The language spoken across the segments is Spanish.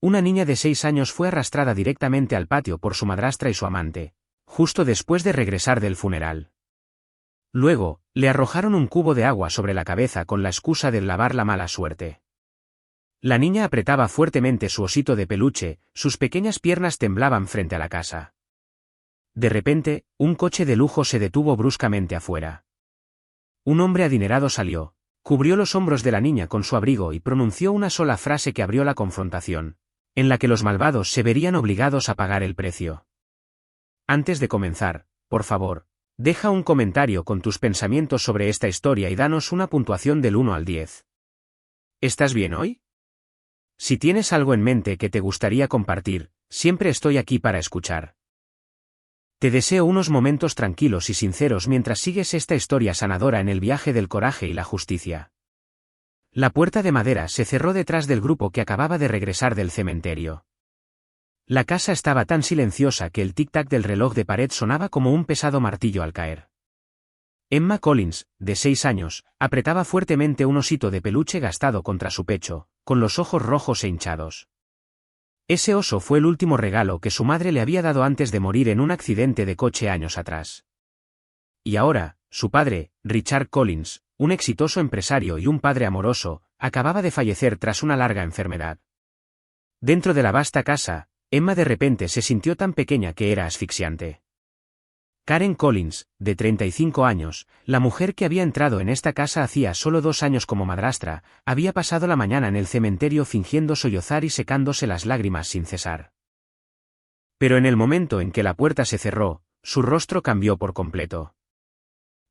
una niña de 6 años fue arrastrada directamente al patio por su madrastra y su amante, justo después de regresar del funeral. Luego, le arrojaron un cubo de agua sobre la cabeza con la excusa de lavar la mala suerte. La niña apretaba fuertemente su osito de peluche, sus pequeñas piernas temblaban frente a la casa. De repente, un coche de lujo se detuvo bruscamente afuera. Un hombre adinerado salió, cubrió los hombros de la niña con su abrigo y pronunció una sola frase que abrió la confrontación, en la que los malvados se verían obligados a pagar el precio. Antes de comenzar, por favor, deja un comentario con tus pensamientos sobre esta historia y danos una puntuación del 1 al 10. ¿Estás bien hoy? Si tienes algo en mente que te gustaría compartir, siempre estoy aquí para escuchar. Te deseo unos momentos tranquilos y sinceros mientras sigues esta historia sanadora en el viaje del coraje y la justicia. La puerta de madera se cerró detrás del grupo que acababa de regresar del cementerio. La casa estaba tan silenciosa que el tic-tac del reloj de pared sonaba como un pesado martillo al caer. Emma Collins, de 6 años, apretaba fuertemente un osito de peluche gastado contra su pecho, con los ojos rojos e hinchados. Ese oso fue el último regalo que su madre le había dado antes de morir en un accidente de coche años atrás. Y ahora, su padre, Richard Collins, un exitoso empresario y un padre amoroso, acababa de fallecer tras una larga enfermedad. Dentro de la vasta casa, Emma de repente se sintió tan pequeña que era asfixiante. Karen Collins, de 35 años, la mujer que había entrado en esta casa hacía solo 2 años como madrastra, había pasado la mañana en el cementerio fingiendo sollozar y secándose las lágrimas sin cesar. Pero en el momento en que la puerta se cerró, su rostro cambió por completo.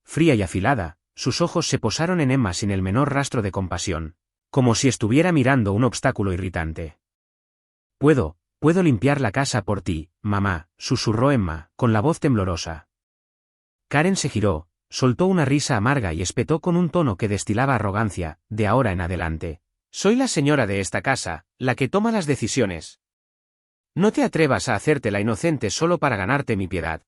Fría y afilada, sus ojos se posaron en Emma sin el menor rastro de compasión, como si estuviera mirando un obstáculo irritante. Puedo limpiar la casa por ti, mamá, susurró Emma, con la voz temblorosa. Karen se giró, soltó una risa amarga y espetó con un tono que destilaba arrogancia, de ahora en adelante. Soy la señora de esta casa, la que toma las decisiones. No te atrevas a hacerte la inocente solo para ganarte mi piedad.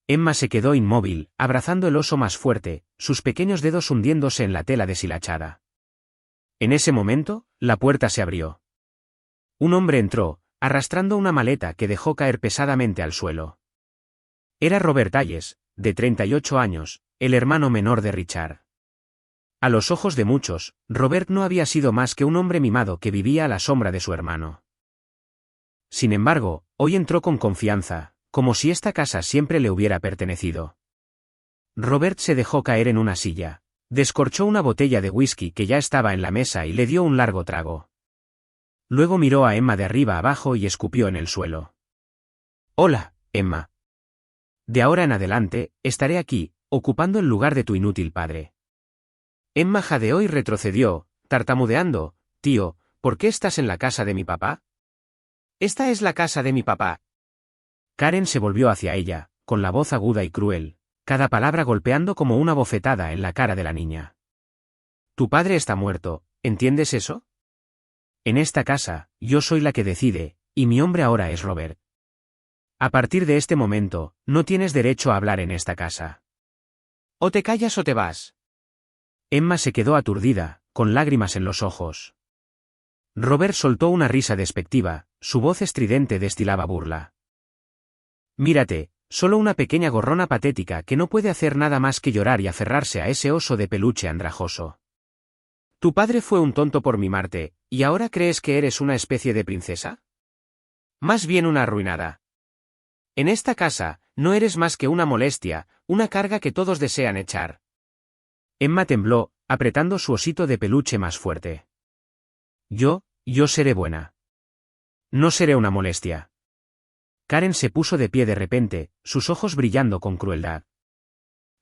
Emma se quedó inmóvil, abrazando el oso más fuerte, sus pequeños dedos hundiéndose en la tela deshilachada. En ese momento, la puerta se abrió. Un hombre entró, arrastrando una maleta que dejó caer pesadamente al suelo. Era Robert Hayes, de 38 años, el hermano menor de Richard. A los ojos de muchos, Robert no había sido más que un hombre mimado que vivía a la sombra de su hermano. Sin embargo, hoy entró con confianza, como si esta casa siempre le hubiera pertenecido. Robert se dejó caer en una silla, descorchó una botella de whisky que ya estaba en la mesa y le dio un largo trago. Luego miró a Emma de arriba abajo y escupió en el suelo. Hola, Emma. De ahora en adelante, estaré aquí, ocupando el lugar de tu inútil padre. Emma jadeó y retrocedió, tartamudeando. Tío, ¿por qué estás en la casa de mi papá? Esta es la casa de mi papá. Karen se volvió hacia ella, con la voz aguda y cruel, cada palabra golpeando como una bofetada en la cara de la niña. Tu padre está muerto, ¿entiendes eso? En esta casa, yo soy la que decide, y mi hombre ahora es Robert. A partir de este momento, no tienes derecho a hablar en esta casa. O te callas o te vas. Emma se quedó aturdida, con lágrimas en los ojos. Robert soltó una risa despectiva, su voz estridente destilaba burla. Mírate, solo una pequeña gorrona patética que no puede hacer nada más que llorar y aferrarse a ese oso de peluche andrajoso. Tu padre fue un tonto por mimarte, ¿y ahora crees que eres una especie de princesa? Más bien una arruinada. En esta casa, no eres más que una molestia, una carga que todos desean echar. Emma tembló, apretando su osito de peluche más fuerte. Yo seré buena. No seré una molestia. Karen se puso de pie de repente, sus ojos brillando con crueldad.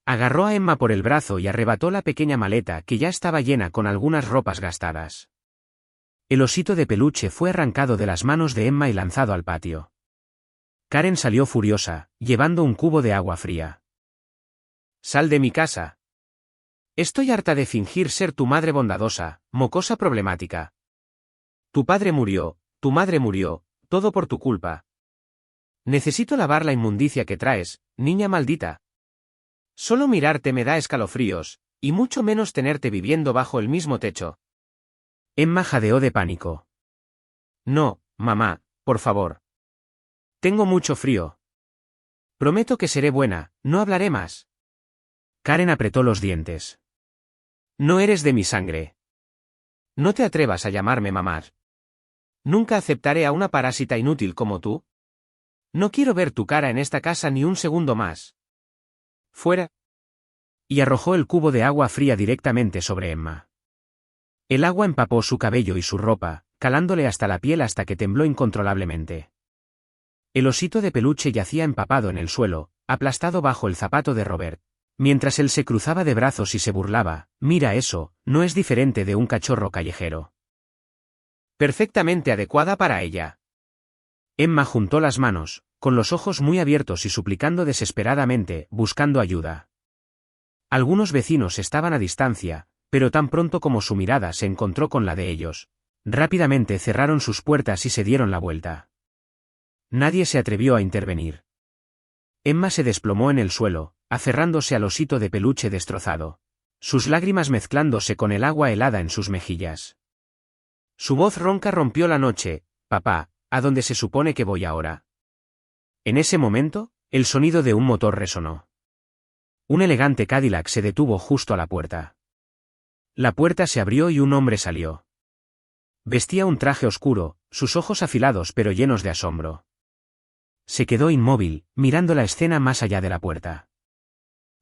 Agarró a Emma por el brazo y arrebató la pequeña maleta que ya estaba llena con algunas ropas gastadas. El osito de peluche fue arrancado de las manos de Emma y lanzado al patio. Karen salió furiosa, llevando un cubo de agua fría. Sal de mi casa. Estoy harta de fingir ser tu madre bondadosa, mocosa problemática. Tu padre murió, tu madre murió, todo por tu culpa. Necesito lavar la inmundicia que traes, niña maldita. Solo mirarte me da escalofríos, y mucho menos tenerte viviendo bajo el mismo techo. Emma jadeó de pánico. No, mamá, por favor. Tengo mucho frío. Prometo que seré buena, no hablaré más. Karen apretó los dientes. No eres de mi sangre. No te atrevas a llamarme mamá. Nunca aceptaré a una parásita inútil como tú. No quiero ver tu cara en esta casa ni un segundo más. Fuera. Y arrojó el cubo de agua fría directamente sobre Emma. El agua empapó su cabello y su ropa, calándole hasta la piel hasta que tembló incontrolablemente. El osito de peluche yacía empapado en el suelo, aplastado bajo el zapato de Robert. Mientras él se cruzaba de brazos y se burlaba, mira eso, no es diferente de un cachorro callejero. Perfectamente adecuada para ella. Emma juntó las manos, con los ojos muy abiertos y suplicando desesperadamente, buscando ayuda. Algunos vecinos estaban a distancia, pero tan pronto como su mirada se encontró con la de ellos, rápidamente cerraron sus puertas y se dieron la vuelta. Nadie se atrevió a intervenir. Emma se desplomó en el suelo, aferrándose al osito de peluche destrozado, sus lágrimas mezclándose con el agua helada en sus mejillas. Su voz ronca rompió la noche. Papá, ¿a dónde se supone que voy ahora? En ese momento, el sonido de un motor resonó. Un elegante Cadillac se detuvo justo a la puerta. La puerta se abrió y un hombre salió. Vestía un traje oscuro, sus ojos afilados pero llenos de asombro. Se quedó inmóvil, mirando la escena más allá de la puerta.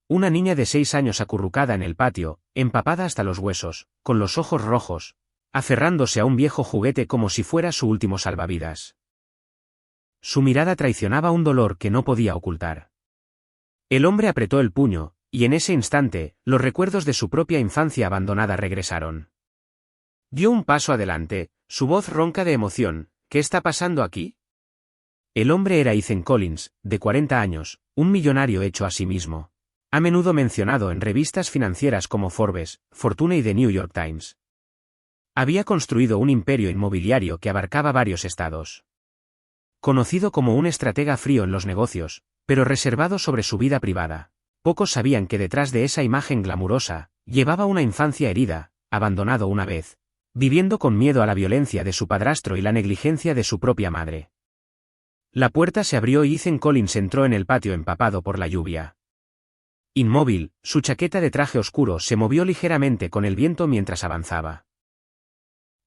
Una niña de 6 años acurrucada en el patio, empapada hasta los huesos, con los ojos rojos, aferrándose a un viejo juguete como si fuera su último salvavidas. Su mirada traicionaba un dolor que no podía ocultar. El hombre apretó el puño, y en ese instante, los recuerdos de su propia infancia abandonada regresaron. Dio un paso adelante, su voz ronca de emoción. ¿Qué está pasando aquí? El hombre era Ethan Collins, de 40 años, un millonario hecho a sí mismo. A menudo mencionado en revistas financieras como Forbes, Fortune y The New York Times. Había construido un imperio inmobiliario que abarcaba varios estados. Conocido como un estratega frío en los negocios, pero reservado sobre su vida privada, pocos sabían que detrás de esa imagen glamurosa, llevaba una infancia herida, abandonado una vez, viviendo con miedo a la violencia de su padrastro y la negligencia de su propia madre. La puerta se abrió y Ethan Collins entró en el patio empapado por la lluvia. Inmóvil, su chaqueta de traje oscuro se movió ligeramente con el viento mientras avanzaba.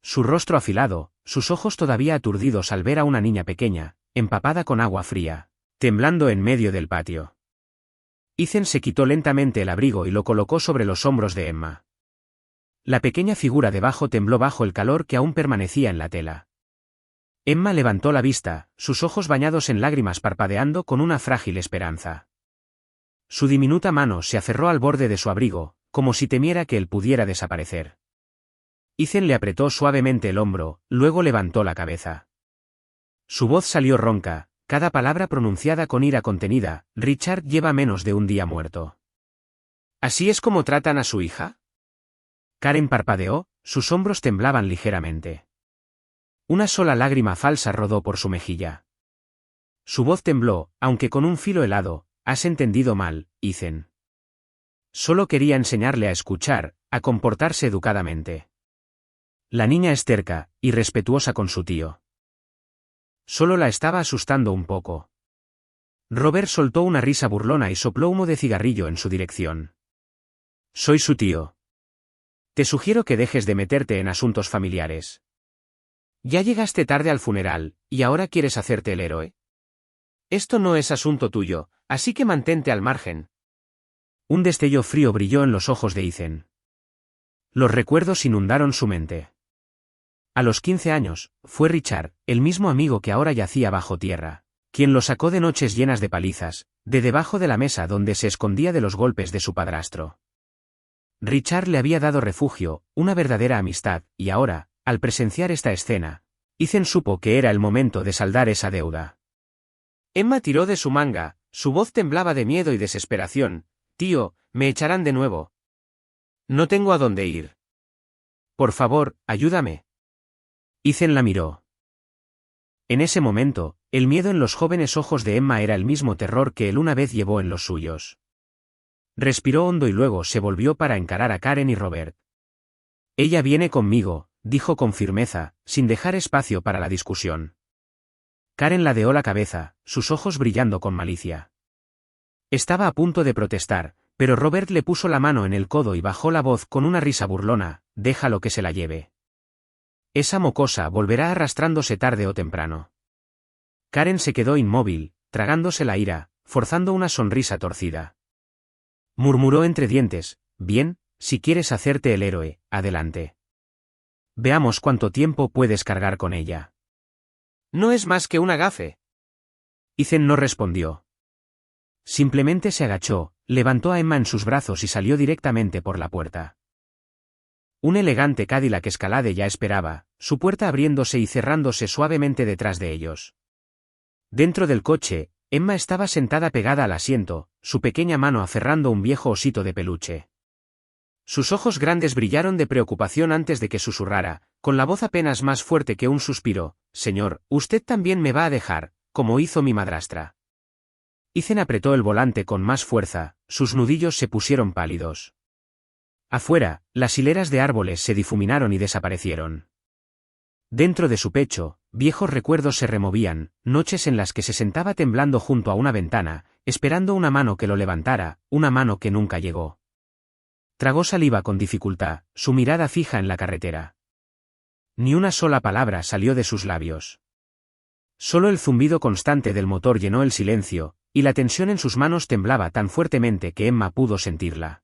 Su rostro afilado, sus ojos todavía aturdidos al ver a una niña pequeña, empapada con agua fría, temblando en medio del patio. Ethan se quitó lentamente el abrigo y lo colocó sobre los hombros de Emma. La pequeña figura debajo tembló bajo el calor que aún permanecía en la tela. Emma levantó la vista, sus ojos bañados en lágrimas parpadeando con una frágil esperanza. Su diminuta mano se aferró al borde de su abrigo, como si temiera que él pudiera desaparecer. Ethan le apretó suavemente el hombro, luego levantó la cabeza. Su voz salió ronca, cada palabra pronunciada con ira contenida. Richard lleva menos de un día muerto. ¿Así es como tratan a su hija? Karen parpadeó, sus hombros temblaban ligeramente. Una sola lágrima falsa rodó por su mejilla. Su voz tembló, aunque con un filo helado. Has entendido mal, Ethan. Solo quería enseñarle a escuchar, a comportarse educadamente. La niña es terca, y respetuosa con su tío. Solo la estaba asustando un poco. Robert soltó una risa burlona y sopló humo de cigarrillo en su dirección. Soy su tío. Te sugiero que dejes de meterte en asuntos familiares. Ya llegaste tarde al funeral, y ahora quieres hacerte el héroe. Esto no es asunto tuyo, así que mantente al margen. Un destello frío brilló en los ojos de Ethan. Los recuerdos inundaron su mente. A los 15 años, fue Richard, el mismo amigo que ahora yacía bajo tierra, quien lo sacó de noches llenas de palizas, de debajo de la mesa donde se escondía de los golpes de su padrastro. Richard le había dado refugio, una verdadera amistad, y ahora, al presenciar esta escena, Ethan supo que era el momento de saldar esa deuda. Emma tiró de su manga, su voz temblaba de miedo y desesperación. Tío, me echarán de nuevo. No tengo a dónde ir. Por favor, ayúdame. Ethan la miró. En ese momento, el miedo en los jóvenes ojos de Emma era el mismo terror que él una vez llevó en los suyos. Respiró hondo y luego se volvió para encarar a Karen y Robert. Ella viene conmigo, dijo con firmeza, sin dejar espacio para la discusión. Karen ladeó la cabeza, sus ojos brillando con malicia. Estaba a punto de protestar, pero Robert le puso la mano en el codo y bajó la voz con una risa burlona: déjalo que se la lleve. Esa mocosa volverá arrastrándose tarde o temprano. Karen se quedó inmóvil, tragándose la ira, forzando una sonrisa torcida. Murmuró entre dientes: bien, si quieres hacerte el héroe, adelante. Veamos cuánto tiempo puedes cargar con ella. No es más que una gafe. Ethan no respondió. Simplemente se agachó, levantó a Emma en sus brazos y salió directamente por la puerta. Un elegante Cadillac Escalade ya esperaba, su puerta abriéndose y cerrándose suavemente detrás de ellos. Dentro del coche, Emma estaba sentada pegada al asiento, su pequeña mano aferrando un viejo osito de peluche. Sus ojos grandes brillaron de preocupación antes de que susurrara, con la voz apenas más fuerte que un suspiro: señor, usted también me va a dejar, como hizo mi madrastra. Ethan apretó el volante con más fuerza, sus nudillos se pusieron pálidos. Afuera, las hileras de árboles se difuminaron y desaparecieron. Dentro de su pecho, viejos recuerdos se removían, noches en las que se sentaba temblando junto a una ventana, esperando una mano que lo levantara, una mano que nunca llegó. Tragó saliva con dificultad, su mirada fija en la carretera. Ni una sola palabra salió de sus labios. Solo el zumbido constante del motor llenó el silencio, y la tensión en sus manos temblaba tan fuertemente que Emma pudo sentirla.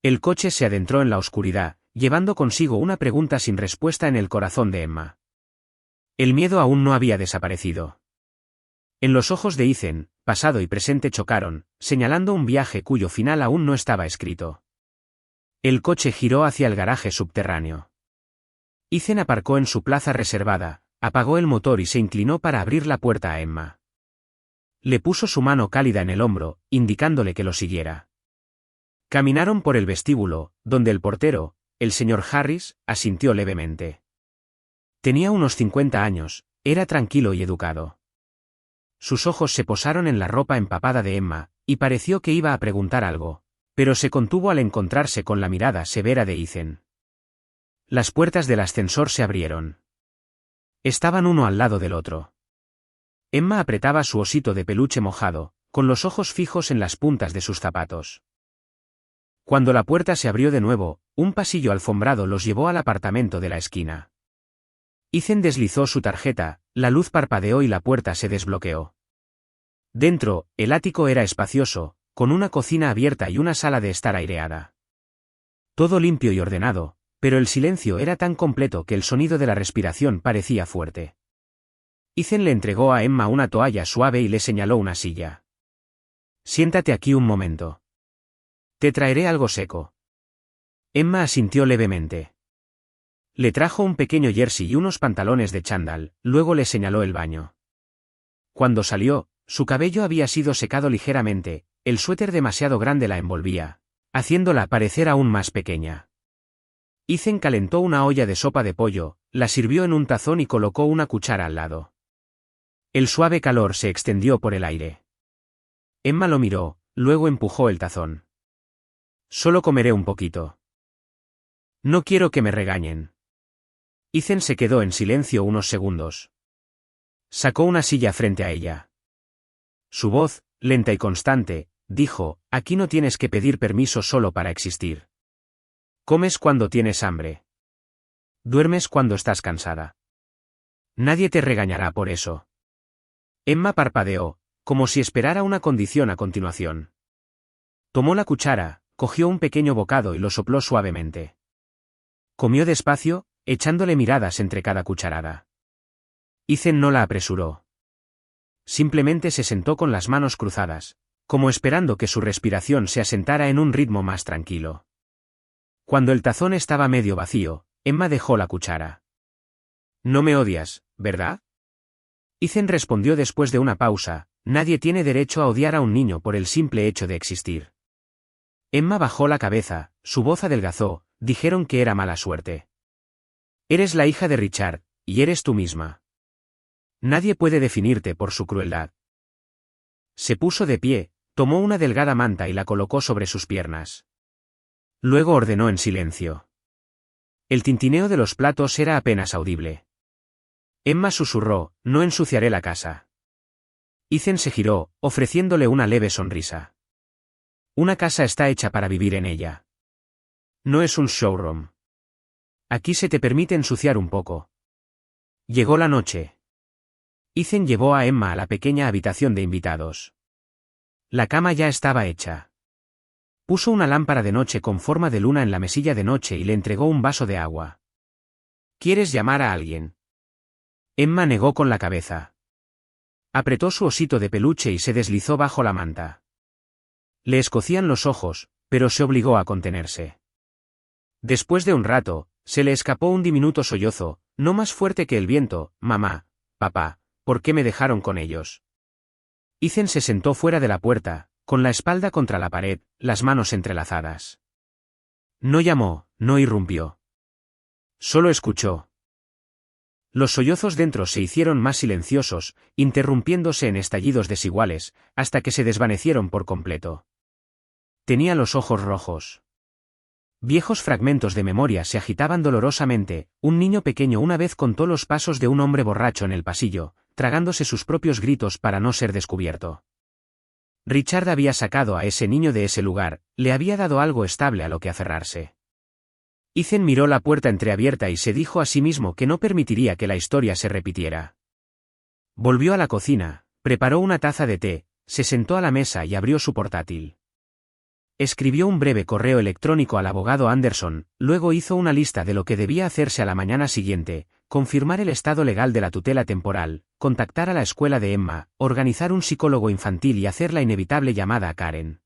El coche se adentró en la oscuridad, llevando consigo una pregunta sin respuesta en el corazón de Emma. El miedo aún no había desaparecido. En los ojos de Ethan, pasado y presente chocaron, señalando un viaje cuyo final aún no estaba escrito. El coche giró hacia el garaje subterráneo. Ethan aparcó en su plaza reservada, apagó el motor y se inclinó para abrir la puerta a Emma. Le puso su mano cálida en el hombro, indicándole que lo siguiera. Caminaron por el vestíbulo, donde el portero, el señor Harris, asintió levemente. Tenía unos 50 años, era tranquilo y educado. Sus ojos se posaron en la ropa empapada de Emma, y pareció que iba a preguntar algo, pero se contuvo al encontrarse con la mirada severa de Ethan. Las puertas del ascensor se abrieron. Estaban uno al lado del otro. Emma apretaba su osito de peluche mojado, con los ojos fijos en las puntas de sus zapatos. Cuando la puerta se abrió de nuevo, un pasillo alfombrado los llevó al apartamento de la esquina. Ethan deslizó su tarjeta, la luz parpadeó y la puerta se desbloqueó. Dentro, el ático era espacioso, con una cocina abierta y una sala de estar aireada. Todo limpio y ordenado, pero el silencio era tan completo que el sonido de la respiración parecía fuerte. Ethan le entregó a Emma una toalla suave y le señaló una silla. Siéntate aquí un momento. Te traeré algo seco. Emma asintió levemente. Le trajo un pequeño jersey y unos pantalones de chándal, luego le señaló el baño. Cuando salió, su cabello había sido secado ligeramente, el suéter demasiado grande la envolvía, haciéndola parecer aún más pequeña. Ethan calentó una olla de sopa de pollo, la sirvió en un tazón y colocó una cuchara al lado. El suave calor se extendió por el aire. Emma lo miró, luego empujó el tazón. Solo comeré un poquito. No quiero que me regañen. Ethan se quedó en silencio unos segundos. Sacó una silla frente a ella. Su voz, lenta y constante, dijo: aquí no tienes que pedir permiso solo para existir. Comes cuando tienes hambre. Duermes cuando estás cansada. Nadie te regañará por eso. Emma parpadeó, como si esperara una condición a continuación. Tomó la cuchara, cogió un pequeño bocado y lo sopló suavemente. Comió despacio, echándole miradas entre cada cucharada. Ethan no la apresuró. Simplemente se sentó con las manos cruzadas, como esperando que su respiración se asentara en un ritmo más tranquilo. Cuando el tazón estaba medio vacío, Emma dejó la cuchara. No me odias, ¿verdad? Ethan respondió después de una pausa: nadie tiene derecho a odiar a un niño por el simple hecho de existir. Emma bajó la cabeza, su voz adelgazó: dijeron que era mala suerte. Eres la hija de Richard, y eres tú misma. Nadie puede definirte por su crueldad. Se puso de pie, tomó una delgada manta y la colocó sobre sus piernas. Luego ordenó en silencio. El tintineo de los platos era apenas audible. Emma susurró, no ensuciaré la casa. Ethan se giró, ofreciéndole una leve sonrisa. Una casa está hecha para vivir en ella. No es un showroom. Aquí se te permite ensuciar un poco. Llegó la noche. Ethan llevó a Emma a la pequeña habitación de invitados. La cama ya estaba hecha. Puso una lámpara de noche con forma de luna en la mesilla de noche y le entregó un vaso de agua. ¿Quieres llamar a alguien? Emma negó con la cabeza. Apretó su osito de peluche y se deslizó bajo la manta. Le escocían los ojos, pero se obligó a contenerse. Después de un rato, se le escapó un diminuto sollozo, no más fuerte que el viento. Mamá, papá, ¿por qué me dejaron con ellos? Ethan se sentó fuera de la puerta, con la espalda contra la pared, las manos entrelazadas. No llamó, no irrumpió. Solo escuchó. Los sollozos dentro se hicieron más silenciosos, interrumpiéndose en estallidos desiguales, hasta que se desvanecieron por completo. Tenía los ojos rojos. Viejos fragmentos de memoria se agitaban dolorosamente. Un niño pequeño una vez contó los pasos de un hombre borracho en el pasillo, tragándose sus propios gritos para no ser descubierto. Richard había sacado a ese niño de ese lugar, le había dado algo estable a lo que aferrarse. Ethan miró la puerta entreabierta y se dijo a sí mismo que no permitiría que la historia se repitiera. Volvió a la cocina, preparó una taza de té, se sentó a la mesa y abrió su portátil. Escribió un breve correo electrónico al abogado Anderson, luego hizo una lista de lo que debía hacerse a la mañana siguiente: confirmar el estado legal de la tutela temporal, contactar a la escuela de Emma, organizar un psicólogo infantil y hacer la inevitable llamada a Karen.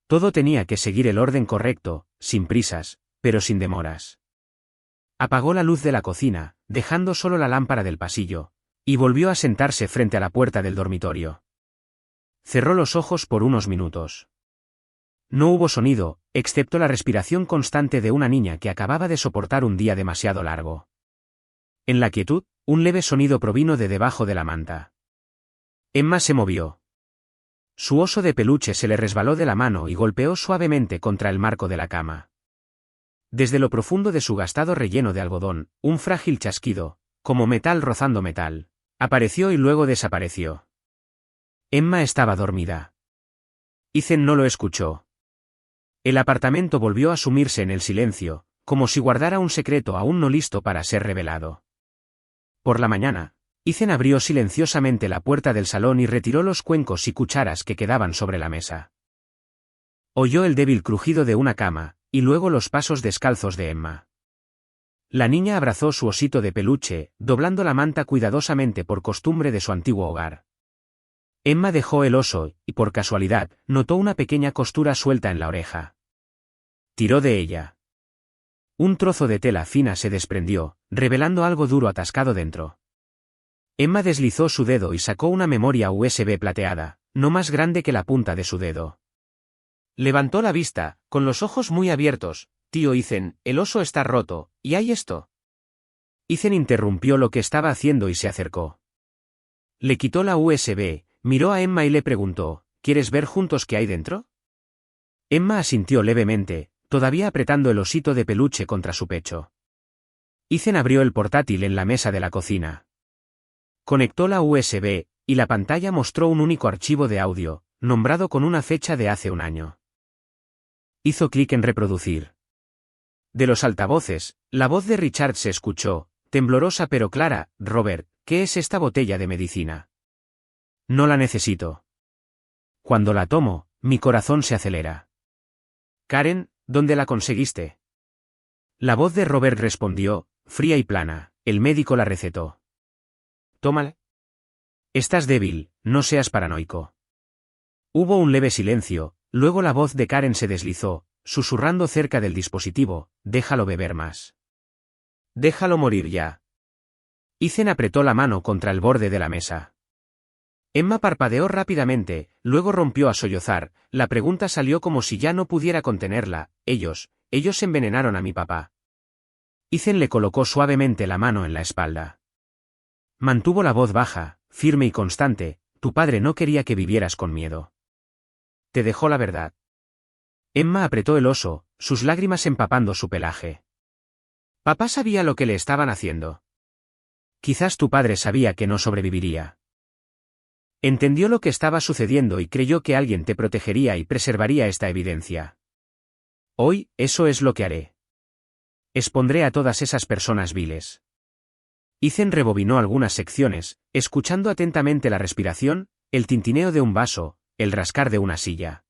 Todo tenía que seguir el orden correcto, sin prisas, pero sin demoras. Apagó la luz de la cocina, dejando solo la lámpara del pasillo, y volvió a sentarse frente a la puerta del dormitorio. Cerró los ojos por unos minutos. No hubo sonido, excepto la respiración constante de una niña que acababa de soportar un día demasiado largo. En la quietud, un leve sonido provino de debajo de la manta. Emma se movió. Su oso de peluche se le resbaló de la mano y golpeó suavemente contra el marco de la cama. Desde lo profundo de su gastado relleno de algodón, un frágil chasquido, como metal rozando metal, apareció y luego desapareció. Emma estaba dormida. Ethan no lo escuchó. El apartamento volvió a sumirse en el silencio, como si guardara un secreto aún no listo para ser revelado. Por la mañana, Ethan abrió silenciosamente la puerta del salón y retiró los cuencos y cucharas que quedaban sobre la mesa. Oyó el débil crujido de una cama, y luego los pasos descalzos de Emma. La niña abrazó su osito de peluche, doblando la manta cuidadosamente por costumbre de su antiguo hogar. Emma dejó el oso, y por casualidad, notó una pequeña costura suelta en la oreja. Tiró de ella. Un trozo de tela fina se desprendió, revelando algo duro atascado dentro. Emma deslizó su dedo y sacó una memoria USB plateada, no más grande que la punta de su dedo. Levantó la vista, con los ojos muy abiertos. Tío Ethan, el oso está roto, ¿y hay esto? Ethan interrumpió lo que estaba haciendo y se acercó. Le quitó la USB, miró a Emma y le preguntó, ¿quieres ver juntos qué hay dentro? Emma asintió levemente, todavía apretando el osito de peluche contra su pecho. Ethan abrió el portátil en la mesa de la cocina. Conectó la USB, y la pantalla mostró un único archivo de audio, nombrado con una fecha de hace un año. Hizo clic en reproducir. De los altavoces, la voz de Richard se escuchó, temblorosa pero clara: Robert, ¿qué es esta botella de medicina? No la necesito. Cuando la tomo, mi corazón se acelera. Karen, ¿dónde la conseguiste? La voz de Robert respondió, fría y plana: el médico la recetó. Tómala. Estás débil, no seas paranoico. Hubo un leve silencio, luego la voz de Karen se deslizó, susurrando cerca del dispositivo: déjalo beber más. Déjalo morir ya. Ethan apretó la mano contra el borde de la mesa. Emma parpadeó rápidamente, luego rompió a sollozar. La pregunta salió como si ya no pudiera contenerla: ellos envenenaron a mi papá. Ethan le colocó suavemente la mano en la espalda. Mantuvo la voz baja, firme y constante: tu padre no quería que vivieras con miedo. Te dejó la verdad. Emma apretó el oso, sus lágrimas empapando su pelaje. Papá sabía lo que le estaban haciendo. Quizás tu padre sabía que no sobreviviría. Entendió lo que estaba sucediendo y creyó que alguien te protegería y preservaría esta evidencia. Hoy, eso es lo que haré. Expondré a todas esas personas viles. Ethan rebobinó algunas secciones, escuchando atentamente la respiración, el tintineo de un vaso, el rascar de una silla.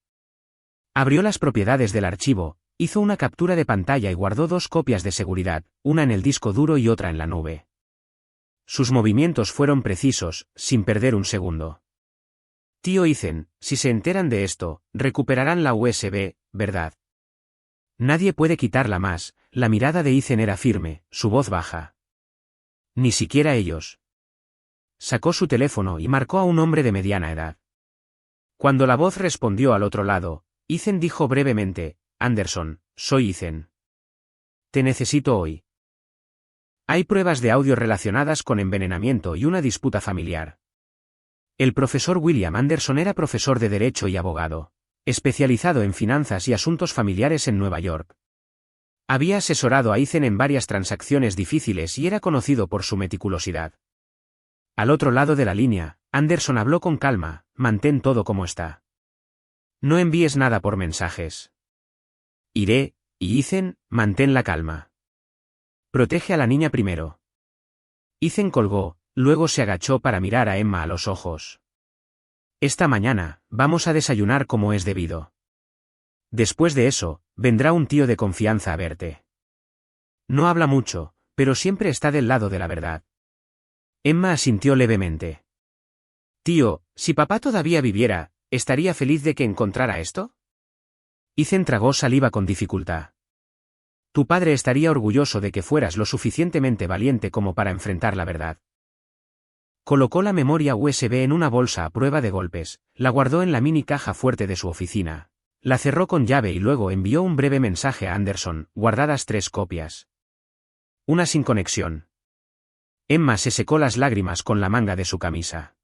Abrió las propiedades del archivo, hizo una captura de pantalla y guardó 2 copias de seguridad, una en el disco duro y otra en la nube. Sus movimientos fueron precisos, sin perder un segundo. Tío Ethan, si se enteran de esto, recuperarán la USB, ¿verdad? Nadie puede quitarla más. La mirada de Ethan era firme, su voz baja. Ni siquiera ellos. Sacó su teléfono y marcó a un hombre de mediana edad. Cuando la voz respondió al otro lado, Ethan dijo brevemente, Anderson, soy Ethan. Te necesito hoy. Hay pruebas de audio relacionadas con envenenamiento y una disputa familiar. El profesor William Anderson era profesor de Derecho y abogado, especializado en finanzas y asuntos familiares en Nueva York. Había asesorado a Ethan en varias transacciones difíciles y era conocido por su meticulosidad. Al otro lado de la línea, Anderson habló con calma, mantén todo como está. No envíes nada por mensajes. Iré, y Ethan, mantén la calma. Protege a la niña primero. Ethan colgó, luego se agachó para mirar a Emma a los ojos. Esta mañana, vamos a desayunar como es debido. Después de eso, vendrá un tío de confianza a verte. No habla mucho, pero siempre está del lado de la verdad. Emma asintió levemente. Tío, si papá todavía viviera, ¿estaría feliz de que encontrara esto? Ethan tragó saliva con dificultad. Tu padre estaría orgulloso de que fueras lo suficientemente valiente como para enfrentar la verdad. Colocó la memoria USB en una bolsa a prueba de golpes, la guardó en la mini caja fuerte de su oficina, la cerró con llave y luego envió un breve mensaje a Anderson, guardadas 3 copias. Una sin conexión. Emma se secó las lágrimas con la manga de su camisa.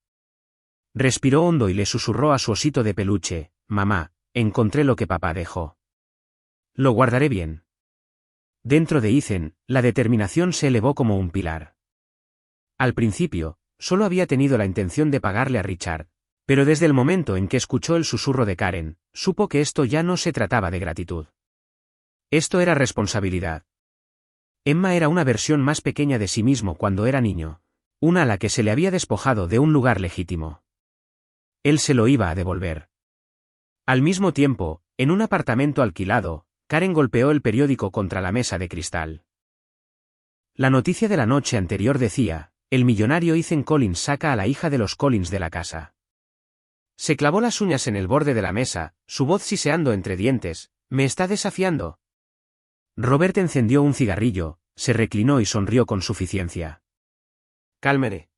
Respiró hondo y le susurró a su osito de peluche, mamá, encontré lo que papá dejó. Lo guardaré bien. Dentro de Ethan, la determinación se elevó como un pilar. Al principio, solo había tenido la intención de pagarle a Richard, pero desde el momento en que escuchó el susurro de Karen, supo que esto ya no se trataba de gratitud. Esto era responsabilidad. Emma era una versión más pequeña de sí mismo cuando era niño, una a la que se le había despojado de un lugar legítimo. Él se lo iba a devolver. Al mismo tiempo, en un apartamento alquilado, Karen golpeó el periódico contra la mesa de cristal. La noticia de la noche anterior decía, el millonario Ethan Collins saca a la hija de los Collins de la casa. Se clavó las uñas en el borde de la mesa, su voz siseando entre dientes, ¿me está desafiando? Robert encendió un cigarrillo, se reclinó y sonrió con suficiencia. Cálmere.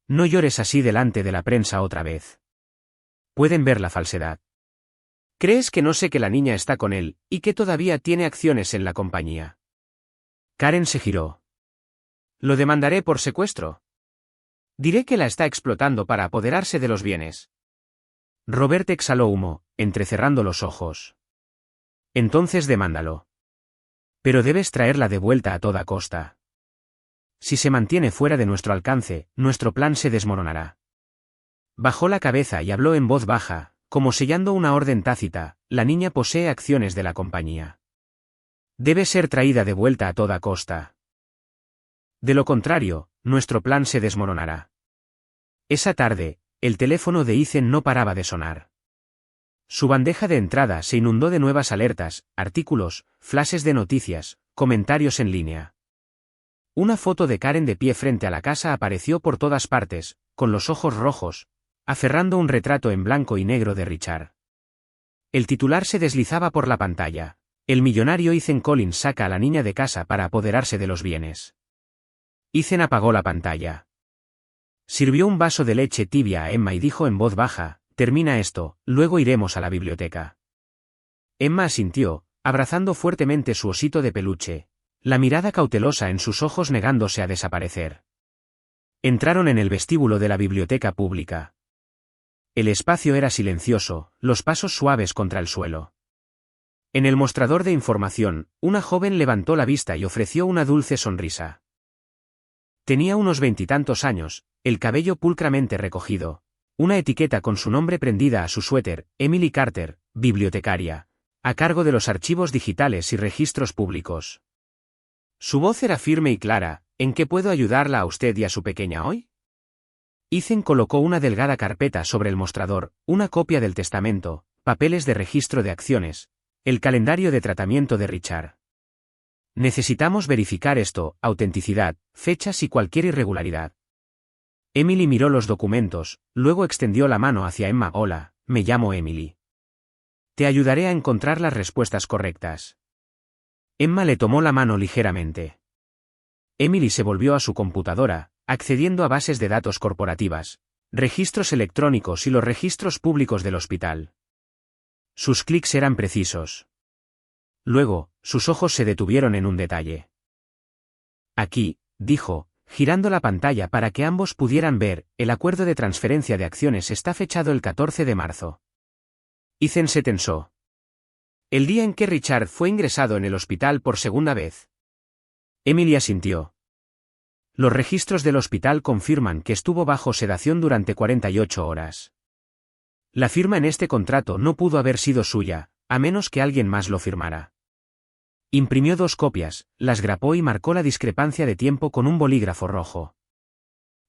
No llores así delante de la prensa otra vez. Pueden ver la falsedad. ¿Crees que no sé que la niña está con él, y que todavía tiene acciones en la compañía? Karen se giró. Lo demandaré por secuestro. Diré que la está explotando para apoderarse de los bienes. Robert exhaló humo, entrecerrando los ojos. Entonces demándalo. Pero debes traerla de vuelta a toda costa. Si se mantiene fuera de nuestro alcance, nuestro plan se desmoronará. Bajó la cabeza y habló en voz baja, como sellando una orden tácita, la niña posee acciones de la compañía. Debe ser traída de vuelta a toda costa. De lo contrario, nuestro plan se desmoronará. Esa tarde, el teléfono de Ethan no paraba de sonar. Su bandeja de entrada se inundó de nuevas alertas, artículos, flashes de noticias, comentarios en línea. Una foto de Karen de pie frente a la casa apareció por todas partes, con los ojos rojos, aferrando un retrato en blanco y negro de Richard. El titular se deslizaba por la pantalla. El millonario Ethan Collins saca a la niña de casa para apoderarse de los bienes. Ethan apagó la pantalla. Sirvió un vaso de leche tibia a Emma y dijo en voz baja, termina esto, luego iremos a la biblioteca. Emma asintió, abrazando fuertemente su osito de peluche, la mirada cautelosa en sus ojos negándose a desaparecer. Entraron en el vestíbulo de la biblioteca pública. El espacio era silencioso, los pasos suaves contra el suelo. En el mostrador de información, una joven levantó la vista y ofreció una dulce sonrisa. Tenía unos 20 años, el cabello pulcramente recogido, una etiqueta con su nombre prendida a su suéter, Emily Carter, bibliotecaria, a cargo de los archivos digitales y registros públicos. Su voz era firme y clara. ¿En qué puedo ayudarla a usted y a su pequeña hoy? Ethan colocó una delgada carpeta sobre el mostrador, una copia del testamento, papeles de registro de acciones, el calendario de tratamiento de Richard. Necesitamos verificar esto, autenticidad, fechas y cualquier irregularidad. Emily miró los documentos, luego extendió la mano hacia Emma. Hola, me llamo Emily. Te ayudaré a encontrar las respuestas correctas. Emma le tomó la mano ligeramente. Emily se volvió a su computadora, accediendo a bases de datos corporativas, registros electrónicos y los registros públicos del hospital. Sus clics eran precisos. Luego, sus ojos se detuvieron en un detalle. Aquí, dijo, girando la pantalla para que ambos pudieran ver, el acuerdo de transferencia de acciones está fechado el 14 de marzo. Ethan se tensó. El día en que Richard fue ingresado en el hospital por segunda vez. Emily asintió. Los registros del hospital confirman que estuvo bajo sedación durante 48 horas. La firma en este contrato no pudo haber sido suya, a menos que alguien más lo firmara. Imprimió 2 copias, las grapó y marcó la discrepancia de tiempo con un bolígrafo rojo.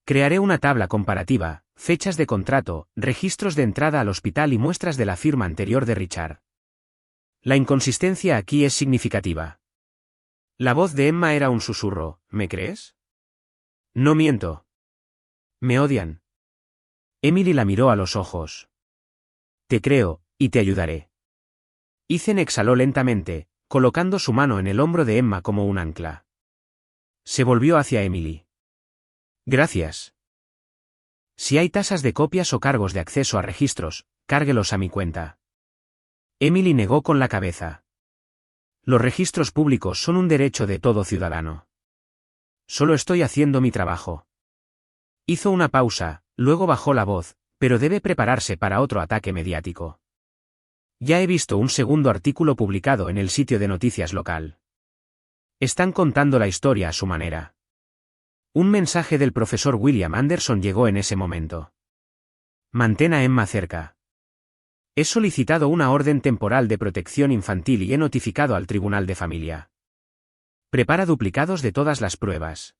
Crearé una tabla comparativa, fechas de contrato, registros de entrada al hospital y muestras de la firma anterior de Richard. La inconsistencia aquí es significativa. La voz de Emma era un susurro. ¿Me crees? No miento. Me odian. Emily la miró a los ojos. Te creo, y te ayudaré. Ethan exhaló lentamente, colocando su mano en el hombro de Emma como un ancla. Se volvió hacia Emily. Gracias. Si hay tasas de copias o cargos de acceso a registros, cárguelos a mi cuenta. Emily negó con la cabeza. Los registros públicos son un derecho de todo ciudadano. Solo estoy haciendo mi trabajo. Hizo una pausa, luego bajó la voz, pero debe prepararse para otro ataque mediático. Ya he visto un segundo artículo publicado en el sitio de noticias local. Están contando la historia a su manera. Un mensaje del profesor William Anderson llegó en ese momento. Mantén a Emma cerca. He solicitado una orden temporal de protección infantil y he notificado al Tribunal de Familia. Prepara duplicados de todas las pruebas.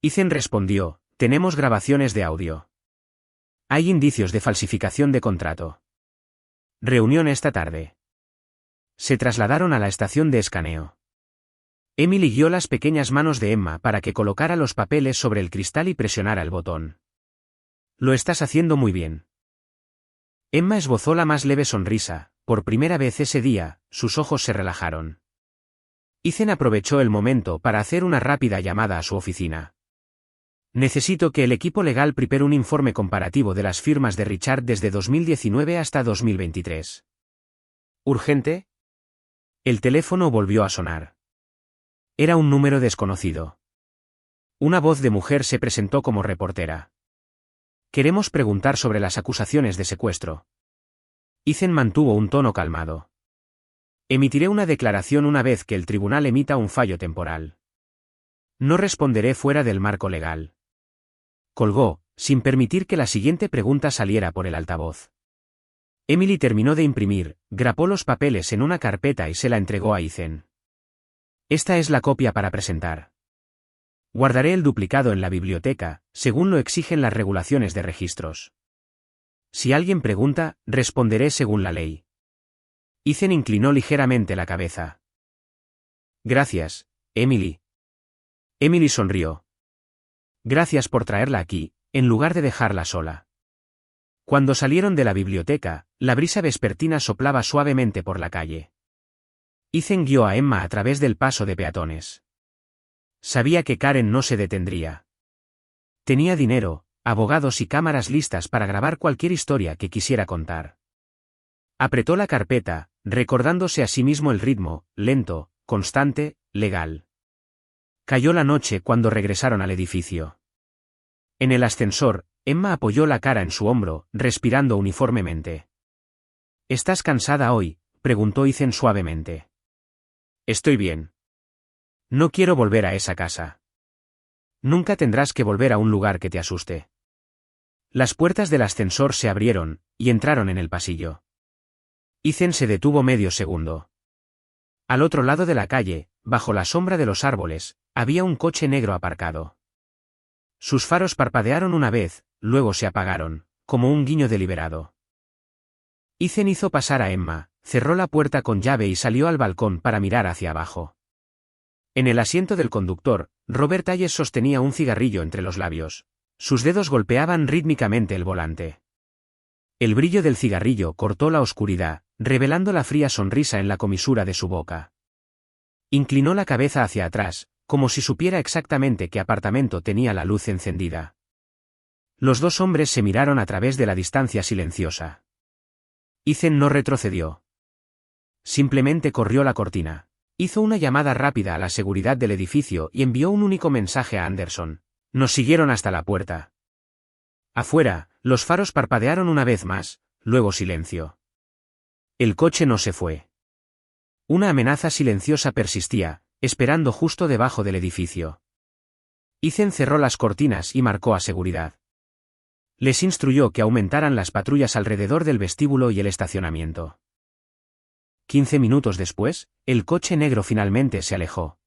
Ethan respondió, tenemos grabaciones de audio. Hay indicios de falsificación de contrato. Reunión esta tarde. Se trasladaron a la estación de escaneo. Emily guió las pequeñas manos de Emma para que colocara los papeles sobre el cristal y presionara el botón. Lo estás haciendo muy bien. Emma esbozó la más leve sonrisa. Por primera vez ese día, sus ojos se relajaron. Ethan aprovechó el momento para hacer una rápida llamada a su oficina. Necesito que el equipo legal prepare un informe comparativo de las firmas de Richard desde 2019 hasta 2023. ¿Urgente? El teléfono volvió a sonar. Era un número desconocido. Una voz de mujer se presentó como reportera. Queremos preguntar sobre las acusaciones de secuestro. Ethan mantuvo un tono calmado. Emitiré una declaración una vez que el tribunal emita un fallo temporal. No responderé fuera del marco legal. Colgó, sin permitir que la siguiente pregunta saliera por el altavoz. Emily terminó de imprimir, grapó los papeles en una carpeta y se la entregó a Ethan. Esta es la copia para presentar. Guardaré el duplicado en la biblioteca, según lo exigen las regulaciones de registros. Si alguien pregunta, responderé según la ley. Ethan inclinó ligeramente la cabeza. Gracias, Emily. Emily sonrió. Gracias por traerla aquí, en lugar de dejarla sola. Cuando salieron de la biblioteca, la brisa vespertina soplaba suavemente por la calle. Ethan guió a Emma a través del paso de peatones. Sabía que Karen no se detendría. Tenía dinero, abogados y cámaras listas para grabar cualquier historia que quisiera contar. Apretó la carpeta, recordándose a sí mismo el ritmo, lento, constante, legal. Cayó la noche cuando regresaron al edificio. En el ascensor, Emma apoyó la cara en su hombro, respirando uniformemente. ¿Estás cansada hoy?, preguntó Ethan suavemente. Estoy bien. No quiero volver a esa casa. Nunca tendrás que volver a un lugar que te asuste. Las puertas del ascensor se abrieron, y entraron en el pasillo. Ethan se detuvo medio segundo. Al otro lado de la calle, bajo la sombra de los árboles, había un coche negro aparcado. Sus faros parpadearon una vez, luego se apagaron, como un guiño deliberado. Ethan hizo pasar a Emma, cerró la puerta con llave y salió al balcón para mirar hacia abajo. En el asiento del conductor, Robert Hayes sostenía un cigarrillo entre los labios. Sus dedos golpeaban rítmicamente el volante. El brillo del cigarrillo cortó la oscuridad, revelando la fría sonrisa en la comisura de su boca. Inclinó la cabeza hacia atrás, como si supiera exactamente qué apartamento tenía la luz encendida. Los dos hombres se miraron a través de la distancia silenciosa. Ethan no retrocedió. Simplemente corrió la cortina. Hizo una llamada rápida a la seguridad del edificio y envió un único mensaje a Anderson. Nos siguieron hasta la puerta. Afuera, los faros parpadearon una vez más, luego silencio. El coche no se fue. Una amenaza silenciosa persistía, esperando justo debajo del edificio. Ethan cerró las cortinas y marcó a seguridad. Les instruyó que aumentaran las patrullas alrededor del vestíbulo y el estacionamiento. 15 minutos después, el coche negro finalmente se alejó.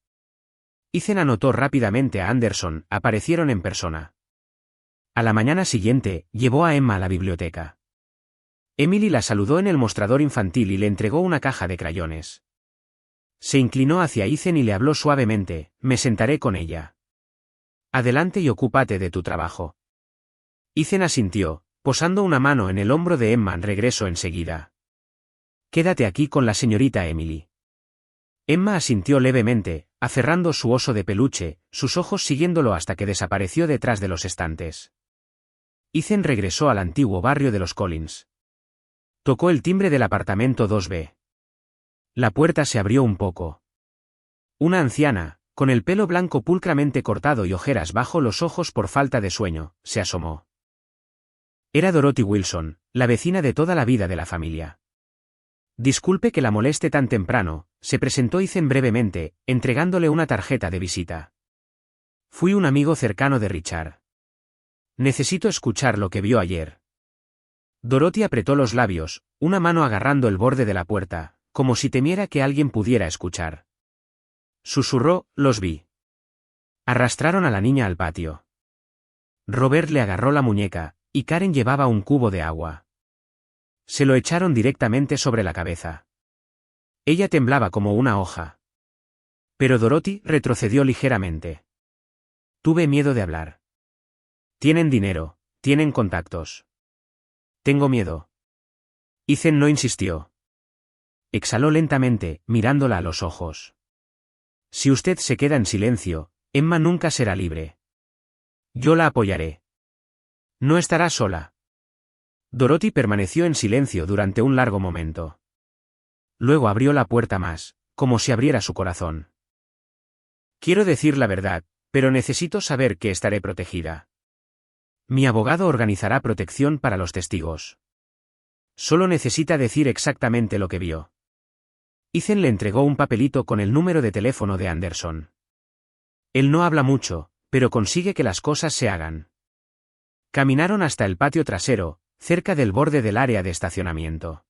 Ethan anotó rápidamente a Anderson, aparecieron en persona. A la mañana siguiente, llevó a Emma a la biblioteca. Emily la saludó en el mostrador infantil y le entregó una caja de crayones. Se inclinó hacia Ethan y le habló suavemente, me sentaré con ella. Adelante y ocúpate de tu trabajo. Ethan asintió, posando una mano en el hombro de Emma. Regreso enseguida. Quédate aquí con la señorita Emily. Emma asintió levemente, aferrando su oso de peluche, sus ojos siguiéndolo hasta que desapareció detrás de los estantes. Ethan regresó al antiguo barrio de los Collins. Tocó el timbre del apartamento 2B. La puerta se abrió un poco. Una anciana, con el pelo blanco pulcramente cortado y ojeras bajo los ojos por falta de sueño, se asomó. Era Dorothy Wilson, la vecina de toda la vida de la familia. Disculpe que la moleste tan temprano, se presentó Ethan brevemente, entregándole una tarjeta de visita. Fui un amigo cercano de Richard. Necesito escuchar lo que vio ayer. Dorothy apretó los labios, una mano agarrando el borde de la puerta, como si temiera que alguien pudiera escuchar. Susurró, los vi. Arrastraron a la niña al patio. Robert le agarró la muñeca, y Karen llevaba un cubo de agua. Se lo echaron directamente sobre la cabeza. Ella temblaba como una hoja. Pero Dorothy retrocedió ligeramente. Tuve miedo de hablar. Tienen dinero, tienen contactos. Tengo miedo. Ethan no insistió. Exhaló lentamente, mirándola a los ojos. Si usted se queda en silencio, Emma nunca será libre. Yo la apoyaré. No estará sola. Dorothy permaneció en silencio durante un largo momento. Luego abrió la puerta más, como si abriera su corazón. Quiero decir la verdad, pero necesito saber que estaré protegida. Mi abogado organizará protección para los testigos. Solo necesita decir exactamente lo que vio. Ethan le entregó un papelito con el número de teléfono de Anderson. Él no habla mucho, pero consigue que las cosas se hagan. Caminaron hasta el patio trasero, cerca del borde del área de estacionamiento.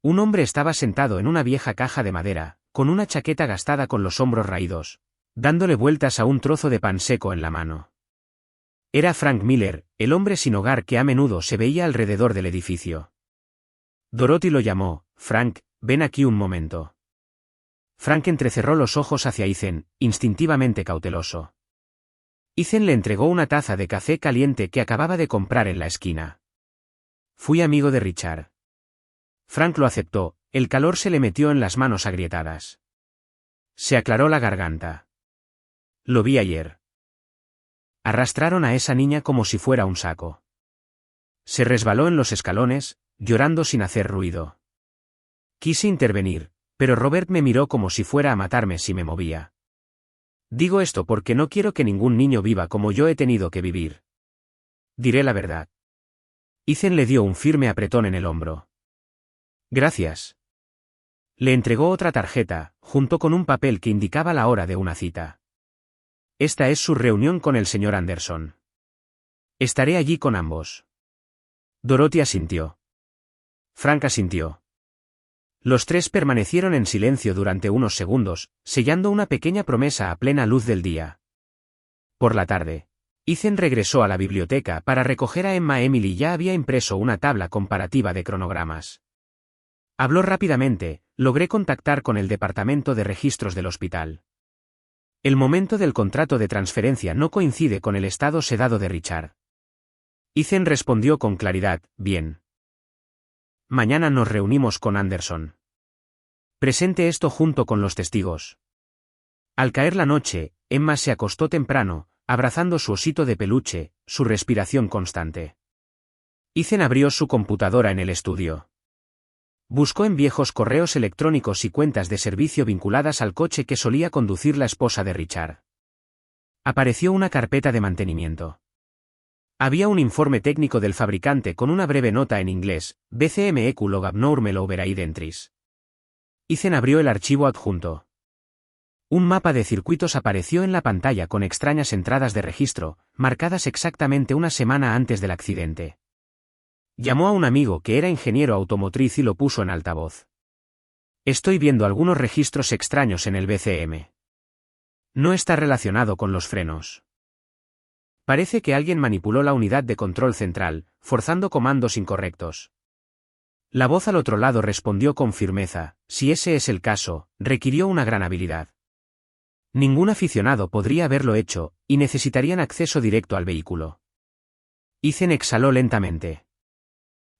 Un hombre estaba sentado en una vieja caja de madera, con una chaqueta gastada con los hombros raídos, dándole vueltas a un trozo de pan seco en la mano. Era Frank Miller, el hombre sin hogar que a menudo se veía alrededor del edificio. Dorothy lo llamó, Frank, ven aquí un momento. Frank entrecerró los ojos hacia Ethan, instintivamente cauteloso. Ethan le entregó una taza de café caliente que acababa de comprar en la esquina. Fui amigo de Richard. Frank lo aceptó, el calor se le metió en las manos agrietadas. Se aclaró la garganta. Lo vi ayer. Arrastraron a esa niña como si fuera un saco. Se resbaló en los escalones, llorando sin hacer ruido. Quise intervenir, pero Robert me miró como si fuera a matarme si me movía. Digo esto porque no quiero que ningún niño viva como yo he tenido que vivir. Diré la verdad. Ethan le dio un firme apretón en el hombro. Gracias. Le entregó otra tarjeta, junto con un papel que indicaba la hora de una cita. Esta es su reunión con el señor Anderson. Estaré allí con ambos. Dorothy asintió. Frank asintió. Los tres permanecieron en silencio durante unos segundos, sellando una pequeña promesa a plena luz del día. Por la tarde, Ethan regresó a la biblioteca para recoger a Emma. Emily ya había impreso una tabla comparativa de cronogramas. Habló rápidamente, logré contactar con el departamento de registros del hospital. El momento del contrato de transferencia no coincide con el estado sedado de Richard. Ethan respondió con claridad, bien. Mañana nos reunimos con Anderson. Presente esto junto con los testigos. Al caer la noche, Emma se acostó temprano, abrazando su osito de peluche, su respiración constante. Ethan abrió su computadora en el estudio. Buscó en viejos correos electrónicos y cuentas de servicio vinculadas al coche que solía conducir la esposa de Richard. Apareció una carpeta de mantenimiento. Había un informe técnico del fabricante con una breve nota en inglés, BCMEQ log abnormal override entries. Ethan abrió el archivo adjunto. Un mapa de circuitos apareció en la pantalla con extrañas entradas de registro, marcadas exactamente una semana antes del accidente. Llamó a un amigo que era ingeniero automotriz y lo puso en altavoz. Estoy viendo algunos registros extraños en el BCM. No está relacionado con los frenos. Parece que alguien manipuló la unidad de control central, forzando comandos incorrectos. La voz al otro lado respondió con firmeza, si ese es el caso, requirió una gran habilidad. Ningún aficionado podría haberlo hecho, y necesitarían acceso directo al vehículo. Ethan exhaló lentamente.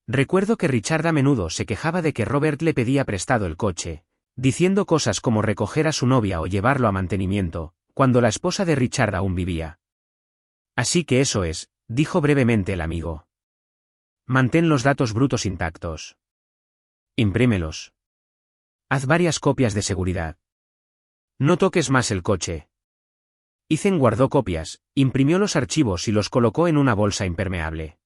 Recuerdo que Richard a menudo se quejaba de que Robert le pedía prestado el coche, diciendo cosas como recoger a su novia o llevarlo a mantenimiento, cuando la esposa de Richard aún vivía. Así que eso es, dijo brevemente el amigo. Mantén los datos brutos intactos. Imprímelos. Haz varias copias de seguridad. No toques más el coche. Ethan guardó copias, imprimió los archivos y los colocó en una bolsa impermeable.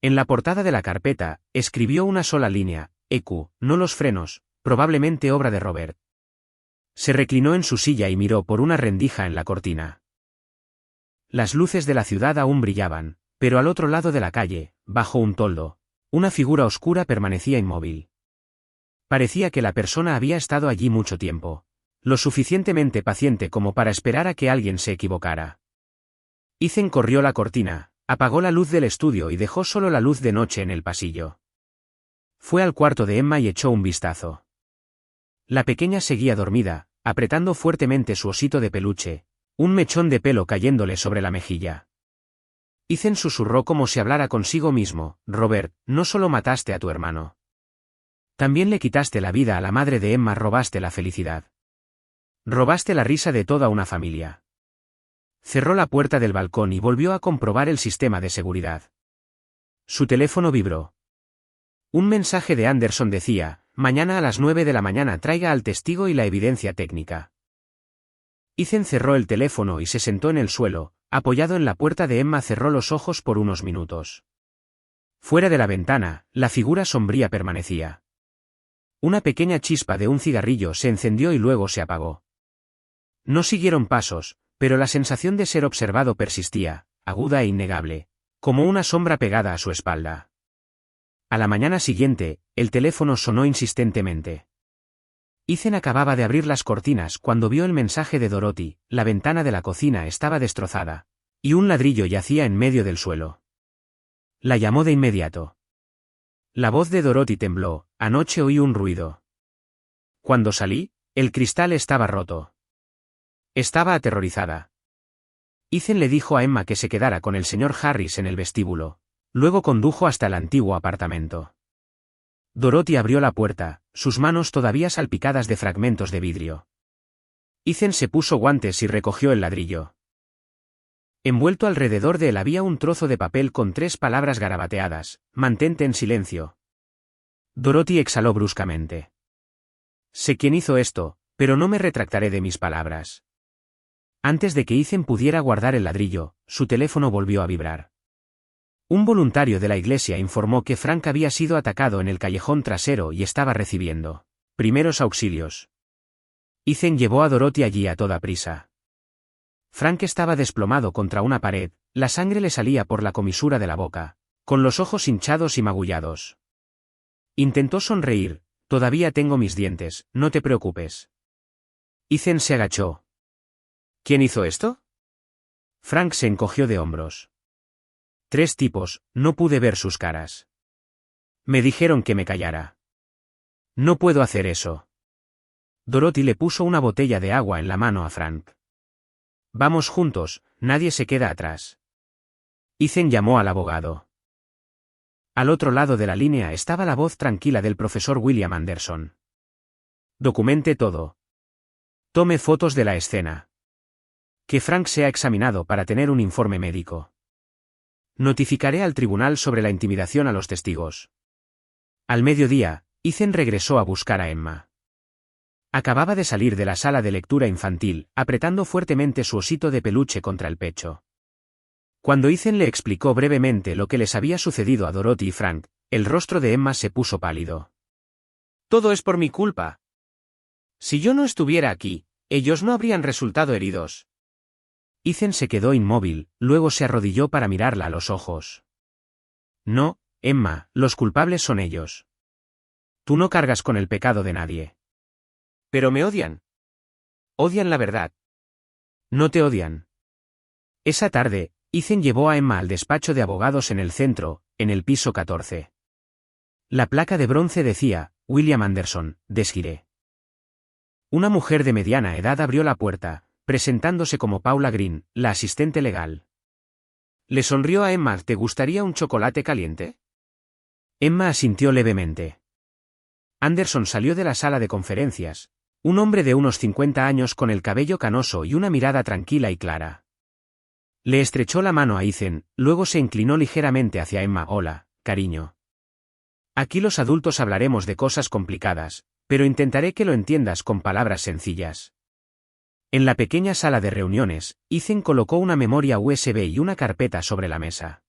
En la portada de la carpeta, escribió una sola línea, EQ, no los frenos, probablemente obra de Robert. Se reclinó en su silla y miró por una rendija en la cortina. Las luces de la ciudad aún brillaban, pero al otro lado de la calle, bajo un toldo, una figura oscura permanecía inmóvil. Parecía que la persona había estado allí mucho tiempo, lo suficientemente paciente como para esperar a que alguien se equivocara. Ethan corrió la cortina, apagó la luz del estudio y dejó solo la luz de noche en el pasillo. Fue al cuarto de Emma y echó un vistazo. La pequeña seguía dormida, apretando fuertemente su osito de peluche, un mechón de pelo cayéndole sobre la mejilla. Ethan susurró como si hablara consigo mismo, Robert, no solo mataste a tu hermano. También le quitaste la vida a la madre de Emma, robaste la felicidad. Robaste la risa de toda una familia. Cerró la puerta del balcón y volvió a comprobar el sistema de seguridad. Su teléfono vibró. Un mensaje de Anderson decía, mañana a las 9 de la mañana traiga al testigo y la evidencia técnica. Ethan cerró el teléfono y se sentó en el suelo, apoyado en la puerta de Emma. Cerró los ojos por unos minutos. Fuera de la ventana, la figura sombría permanecía. Una pequeña chispa de un cigarrillo se encendió y luego se apagó. No siguieron pasos, pero la sensación de ser observado persistía, aguda e innegable, como una sombra pegada a su espalda. A la mañana siguiente, el teléfono sonó insistentemente. Ethan acababa de abrir las cortinas cuando vio el mensaje de Dorothy, la ventana de la cocina estaba destrozada, y un ladrillo yacía en medio del suelo. La llamó de inmediato. La voz de Dorothy tembló, anoche oí un ruido. Cuando salí, el cristal estaba roto. Estaba aterrorizada. Ethan le dijo a Emma que se quedara con el señor Harris en el vestíbulo, luego condujo hasta el antiguo apartamento. Dorothy abrió la puerta, sus manos todavía salpicadas de fragmentos de vidrio. Ethan se puso guantes y recogió el ladrillo. Envuelto alrededor de él había un trozo de papel con 3 palabras garabateadas, mantente en silencio. Dorothy exhaló bruscamente. Sé quién hizo esto, pero no me retractaré de mis palabras. Antes de que Ethan pudiera guardar el ladrillo, su teléfono volvió a vibrar. Un voluntario de la iglesia informó que Frank había sido atacado en el callejón trasero y estaba recibiendo primeros auxilios. Ethan llevó a Dorothy allí a toda prisa. Frank estaba desplomado contra una pared, la sangre le salía por la comisura de la boca, con los ojos hinchados y magullados. Intentó sonreír. Todavía tengo mis dientes, no te preocupes. Ethan se agachó. ¿Quién hizo esto? Frank se encogió de hombros. 3 tipos, no pude ver sus caras. Me dijeron que me callara. No puedo hacer eso. Dorothy le puso una botella de agua en la mano a Frank. Vamos juntos, nadie se queda atrás. Ethan llamó al abogado. Al otro lado de la línea estaba la voz tranquila del profesor William Anderson. Documente todo. Tome fotos de la escena. Que Frank sea examinado para tener un informe médico. Notificaré al tribunal sobre la intimidación a los testigos. Al mediodía, Ethan regresó a buscar a Emma. Acababa de salir de la sala de lectura infantil, apretando fuertemente su osito de peluche contra el pecho. Cuando Ethan le explicó brevemente lo que les había sucedido a Dorothy y Frank, el rostro de Emma se puso pálido. Todo es por mi culpa. Si yo no estuviera aquí, ellos no habrían resultado heridos. Ethan se quedó inmóvil, luego se arrodilló para mirarla a los ojos. No, Emma, los culpables son ellos. Tú no cargas con el pecado de nadie. Pero me odian. Odian la verdad. No te odian. Esa tarde, Ethan llevó a Emma al despacho de abogados en el centro, en el piso 14. La placa de bronce decía, William Anderson, Desiree. Una mujer de mediana edad abrió la puerta, presentándose como Paula Green, la asistente legal. Le sonrió a Emma. ¿Te gustaría un chocolate caliente? Emma asintió levemente. Anderson salió de la sala de conferencias, un hombre de unos 50 años con el cabello canoso y una mirada tranquila y clara. Le estrechó la mano a Ethan, luego se inclinó ligeramente hacia Emma. Hola, cariño. Aquí los adultos hablaremos de cosas complicadas, pero intentaré que lo entiendas con palabras sencillas. En la pequeña sala de reuniones, Ethan colocó una memoria USB y una carpeta sobre la mesa.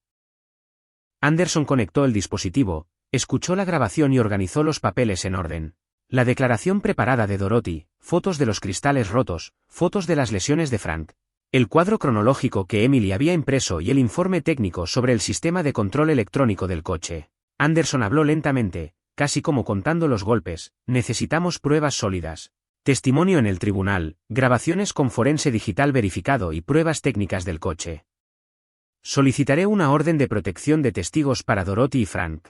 Anderson conectó el dispositivo, escuchó la grabación y organizó los papeles en orden. La declaración preparada de Dorothy, fotos de los cristales rotos, fotos de las lesiones de Frank, el cuadro cronológico que Emily había impreso y el informe técnico sobre el sistema de control electrónico del coche. Anderson habló lentamente, casi como contando los golpes. Necesitamos pruebas sólidas. Testimonio en el tribunal, grabaciones con forense digital verificado y pruebas técnicas del coche. Solicitaré una orden de protección de testigos para Dorothy y Frank.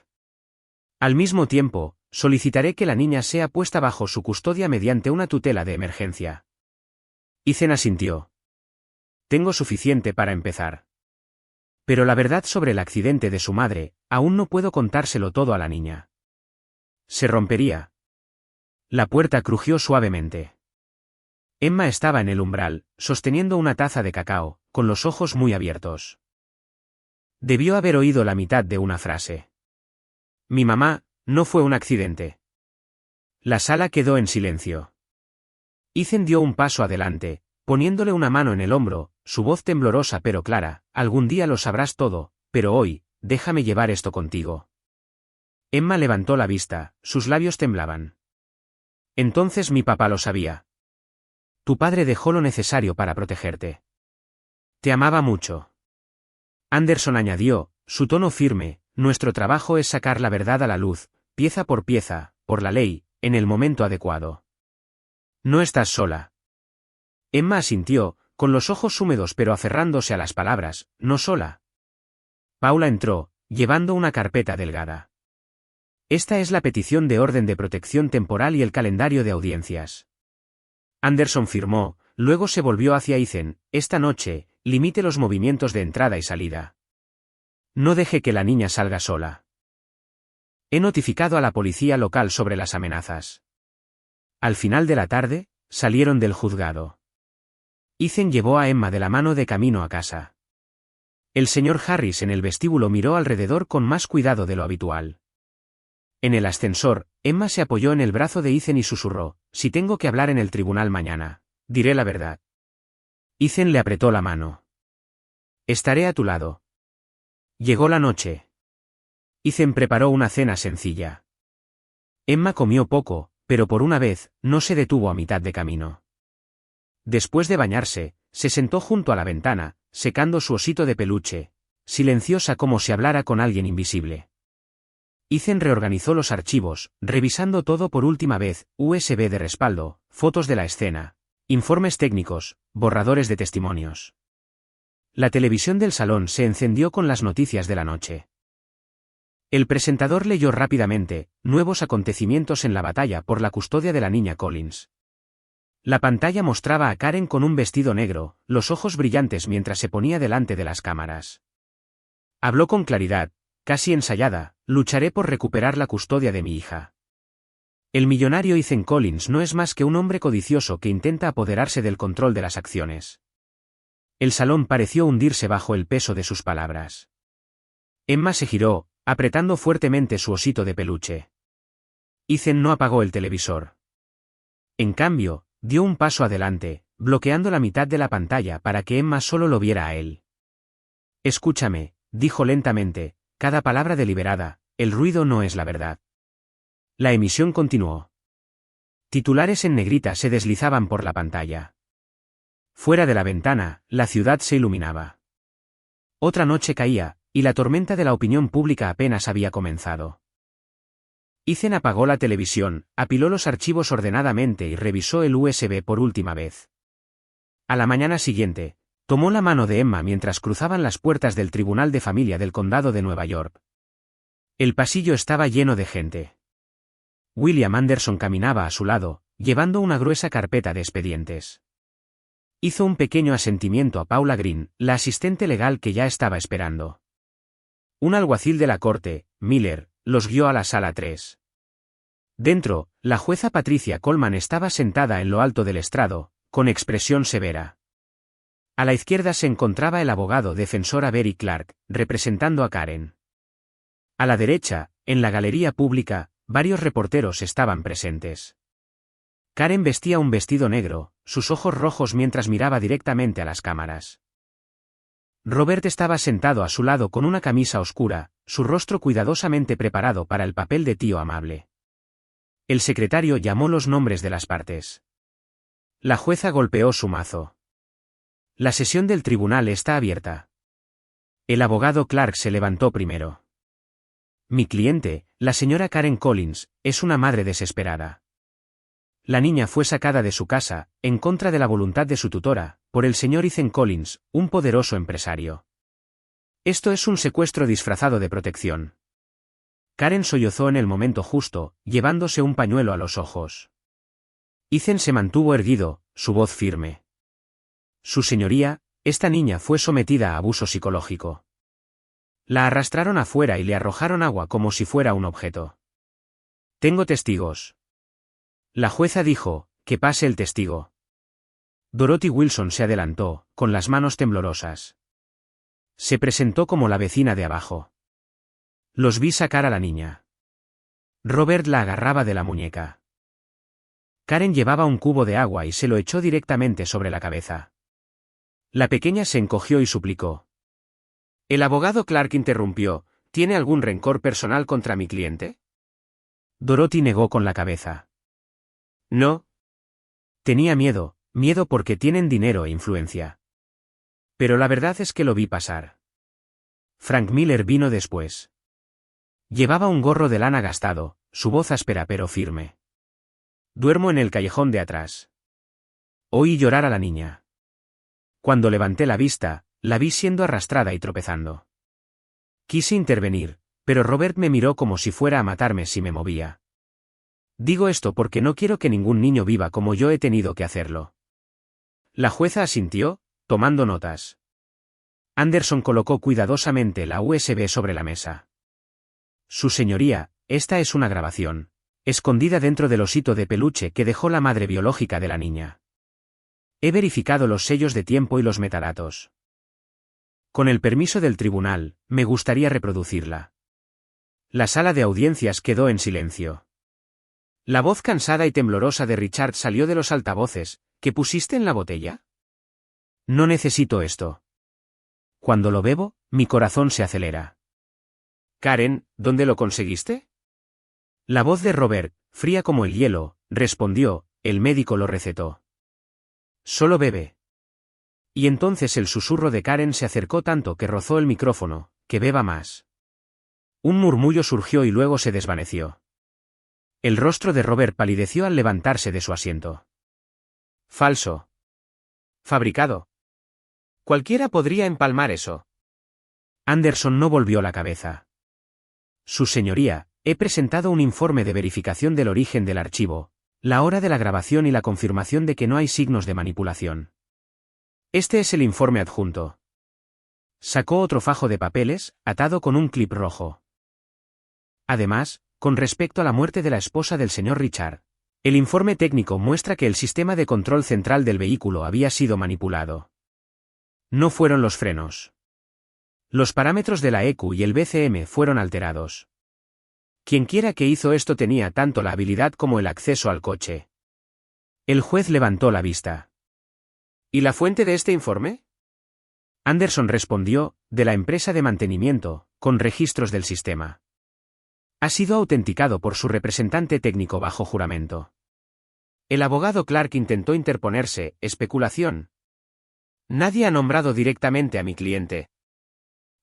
Al mismo tiempo, solicitaré que la niña sea puesta bajo su custodia mediante una tutela de emergencia. Ethan asintió. Tengo suficiente para empezar. Pero la verdad sobre el accidente de su madre, aún no puedo contárselo todo a la niña. Se rompería. La puerta crujió suavemente. Emma estaba en el umbral, sosteniendo una taza de cacao, con los ojos muy abiertos. Debió haber oído la mitad de una frase. Mi mamá, no fue un accidente. La sala quedó en silencio. Ethan dio un paso adelante, poniéndole una mano en el hombro, su voz temblorosa pero clara. Algún día lo sabrás todo, pero hoy, déjame llevar esto contigo. Emma levantó la vista, sus labios temblaban. Entonces mi papá lo sabía. Tu padre dejó lo necesario para protegerte. Te amaba mucho. Anderson añadió, su tono firme, nuestro trabajo es sacar la verdad a la luz, pieza por pieza, por la ley, en el momento adecuado. No estás sola. Emma asintió, con los ojos húmedos pero aferrándose a las palabras, no sola. Paula entró, llevando una carpeta delgada. Esta es la petición de orden de protección temporal y el calendario de audiencias. Anderson firmó, luego se volvió hacia Ethan. Esta noche, limite los movimientos de entrada y salida. No deje que la niña salga sola. He notificado a la policía local sobre las amenazas. Al final de la tarde, salieron del juzgado. Ethan llevó a Emma de la mano de camino a casa. El señor Harris en el vestíbulo miró alrededor con más cuidado de lo habitual. En el ascensor, Emma se apoyó en el brazo de Ethan y susurró, si tengo que hablar en el tribunal mañana, diré la verdad. Ethan le apretó la mano. Estaré a tu lado. Llegó la noche. Ethan preparó una cena sencilla. Emma comió poco, pero por una vez, no se detuvo a mitad de camino. Después de bañarse, Se sentó junto a la ventana, secando su osito de peluche, silenciosa como si hablara con alguien invisible. Ethan reorganizó los archivos, revisando todo por última vez, USB de respaldo, fotos de la escena, informes técnicos, borradores de testimonios. La televisión del salón se encendió con las noticias de la noche. El presentador leyó rápidamente, nuevos acontecimientos en la batalla por la custodia de la niña Collins. La pantalla mostraba a Karen con un vestido negro, los ojos brillantes mientras se ponía delante de las cámaras. Habló con claridad, casi ensayada: lucharé por recuperar la custodia de mi hija. El millonario Ethan Collins no es más que un hombre codicioso que intenta apoderarse del control de las acciones. El salón pareció hundirse bajo el peso de sus palabras. Emma se giró, apretando fuertemente su osito de peluche. Ethan no apagó el televisor. En cambio, dio un paso adelante, bloqueando la mitad de la pantalla para que Emma solo lo viera a él. Escúchame, dijo lentamente, cada palabra deliberada: el ruido no es la verdad. La emisión continuó. Titulares en negrita se deslizaban por la pantalla. Fuera de la ventana, la ciudad se iluminaba. Otra noche caía, y la tormenta de la opinión pública apenas había comenzado. Ethan apagó la televisión, apiló los archivos ordenadamente y revisó el USB por última vez. A la mañana siguiente, tomó la mano de Emma mientras cruzaban las puertas del Tribunal de Familia del Condado de Nueva York. El pasillo estaba lleno de gente. William Anderson caminaba a su lado, llevando una gruesa carpeta de expedientes. Hizo un pequeño asentimiento a Paula Green, la asistente legal que ya estaba esperando. Un alguacil de la corte, Miller, los guió a la sala 3. Dentro, la jueza Patricia Coleman estaba sentada en lo alto del estrado, con expresión severa. A la izquierda se encontraba el abogado defensor Avery Clark, representando a Karen. A la derecha, en la galería pública, varios reporteros estaban presentes. Karen vestía un vestido negro, sus ojos rojos mientras miraba directamente a las cámaras. Robert estaba sentado a su lado con una camisa oscura, su rostro cuidadosamente preparado para el papel de tío amable. El secretario llamó los nombres de las partes. La jueza golpeó su mazo. La sesión del tribunal está abierta. El abogado Clark se levantó primero. Mi cliente, la señora Karen Collins, es una madre desesperada. La niña fue sacada de su casa, en contra de la voluntad de su tutora, por el señor Ethan Collins, un poderoso empresario. Esto es un secuestro disfrazado de protección. Karen sollozó en el momento justo, llevándose un pañuelo a los ojos. Ethan se mantuvo erguido, su voz firme. Su señoría, esta niña fue sometida a abuso psicológico. La arrastraron afuera y le arrojaron agua como si fuera un objeto. Tengo testigos. La jueza dijo: que pase el testigo. Dorothy Wilson se adelantó, con las manos temblorosas. Se presentó como la vecina de abajo. Los vi sacar a la niña. Robert la agarraba de la muñeca. Karen llevaba un cubo de agua y se lo echó directamente sobre la cabeza. La pequeña se encogió y suplicó. El abogado Clark interrumpió: ¿tiene algún rencor personal contra mi cliente? Dorothy negó con la cabeza. No. Tenía miedo porque tienen dinero e influencia. Pero la verdad es que lo vi pasar. Frank Miller vino después. Llevaba un gorro de lana gastado, su voz áspera pero firme. Duermo en el callejón de atrás. Oí llorar a la niña. Cuando levanté la vista, la vi siendo arrastrada y tropezando. Quise intervenir, pero Robert me miró como si fuera a matarme si me movía. Digo esto porque no quiero que ningún niño viva como yo he tenido que hacerlo. La jueza asintió, tomando notas. Anderson colocó cuidadosamente la USB sobre la mesa. Su señoría, esta es una grabación, escondida dentro del osito de peluche que dejó la madre biológica de la niña. He verificado los sellos de tiempo y los metadatos. Con el permiso del tribunal, me gustaría reproducirla. La sala de audiencias quedó en silencio. La voz cansada y temblorosa de Richard salió de los altavoces. ¿Qué pusiste en la botella? No necesito esto. Cuando lo bebo, mi corazón se acelera. Karen, ¿dónde lo conseguiste? La voz de Robert, fría como el hielo, respondió: el médico lo recetó. Solo bebe. Y entonces el susurro de Karen se acercó tanto que rozó el micrófono, que beba más. Un murmullo surgió y luego se desvaneció. El rostro de Robert palideció al levantarse de su asiento. Falso. Fabricado. Cualquiera podría empalmar eso. Anderson no volvió la cabeza. Su señoría, he presentado un informe de verificación del origen del archivo, la hora de la grabación y la confirmación de que no hay signos de manipulación. Este es el informe adjunto. Sacó otro fajo de papeles, atado con un clip rojo. Además, con respecto a la muerte de la esposa del señor Richard, el informe técnico muestra que el sistema de control central del vehículo había sido manipulado. No fueron los frenos. Los parámetros de la ECU y el BCM fueron alterados. Quienquiera que hizo esto tenía tanto la habilidad como el acceso al coche. El juez levantó la vista. ¿Y la fuente de este informe? Anderson respondió, de la empresa de mantenimiento, con registros del sistema. Ha sido autenticado por su representante técnico bajo juramento. El abogado Clark intentó interponerse, especulación. Nadie ha nombrado directamente a mi cliente.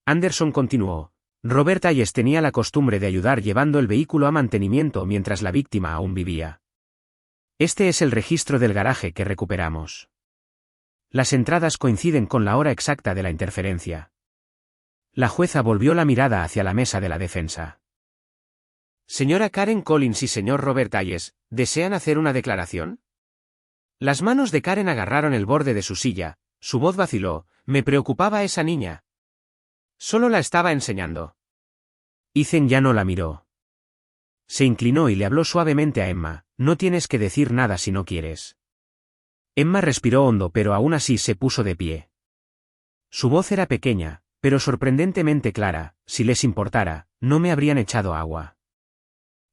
Anderson continuó. Robert Hayes tenía la costumbre de ayudar llevando el vehículo a mantenimiento mientras la víctima aún vivía. Este es el registro del garaje que recuperamos. Las entradas coinciden con la hora exacta de la interferencia. La jueza volvió la mirada hacia la mesa de la defensa. Señora Karen Collins y señor Robert Hayes, ¿desean hacer una declaración? Las manos de Karen agarraron el borde de su silla, su voz vaciló, me preocupaba esa niña. Solo la estaba enseñando. Ethan ya no la miró. Se inclinó y le habló suavemente a Emma, no tienes que decir nada si no quieres. Emma respiró hondo pero aún así se puso de pie. Su voz era pequeña, pero sorprendentemente clara, si les importara, no me habrían echado agua.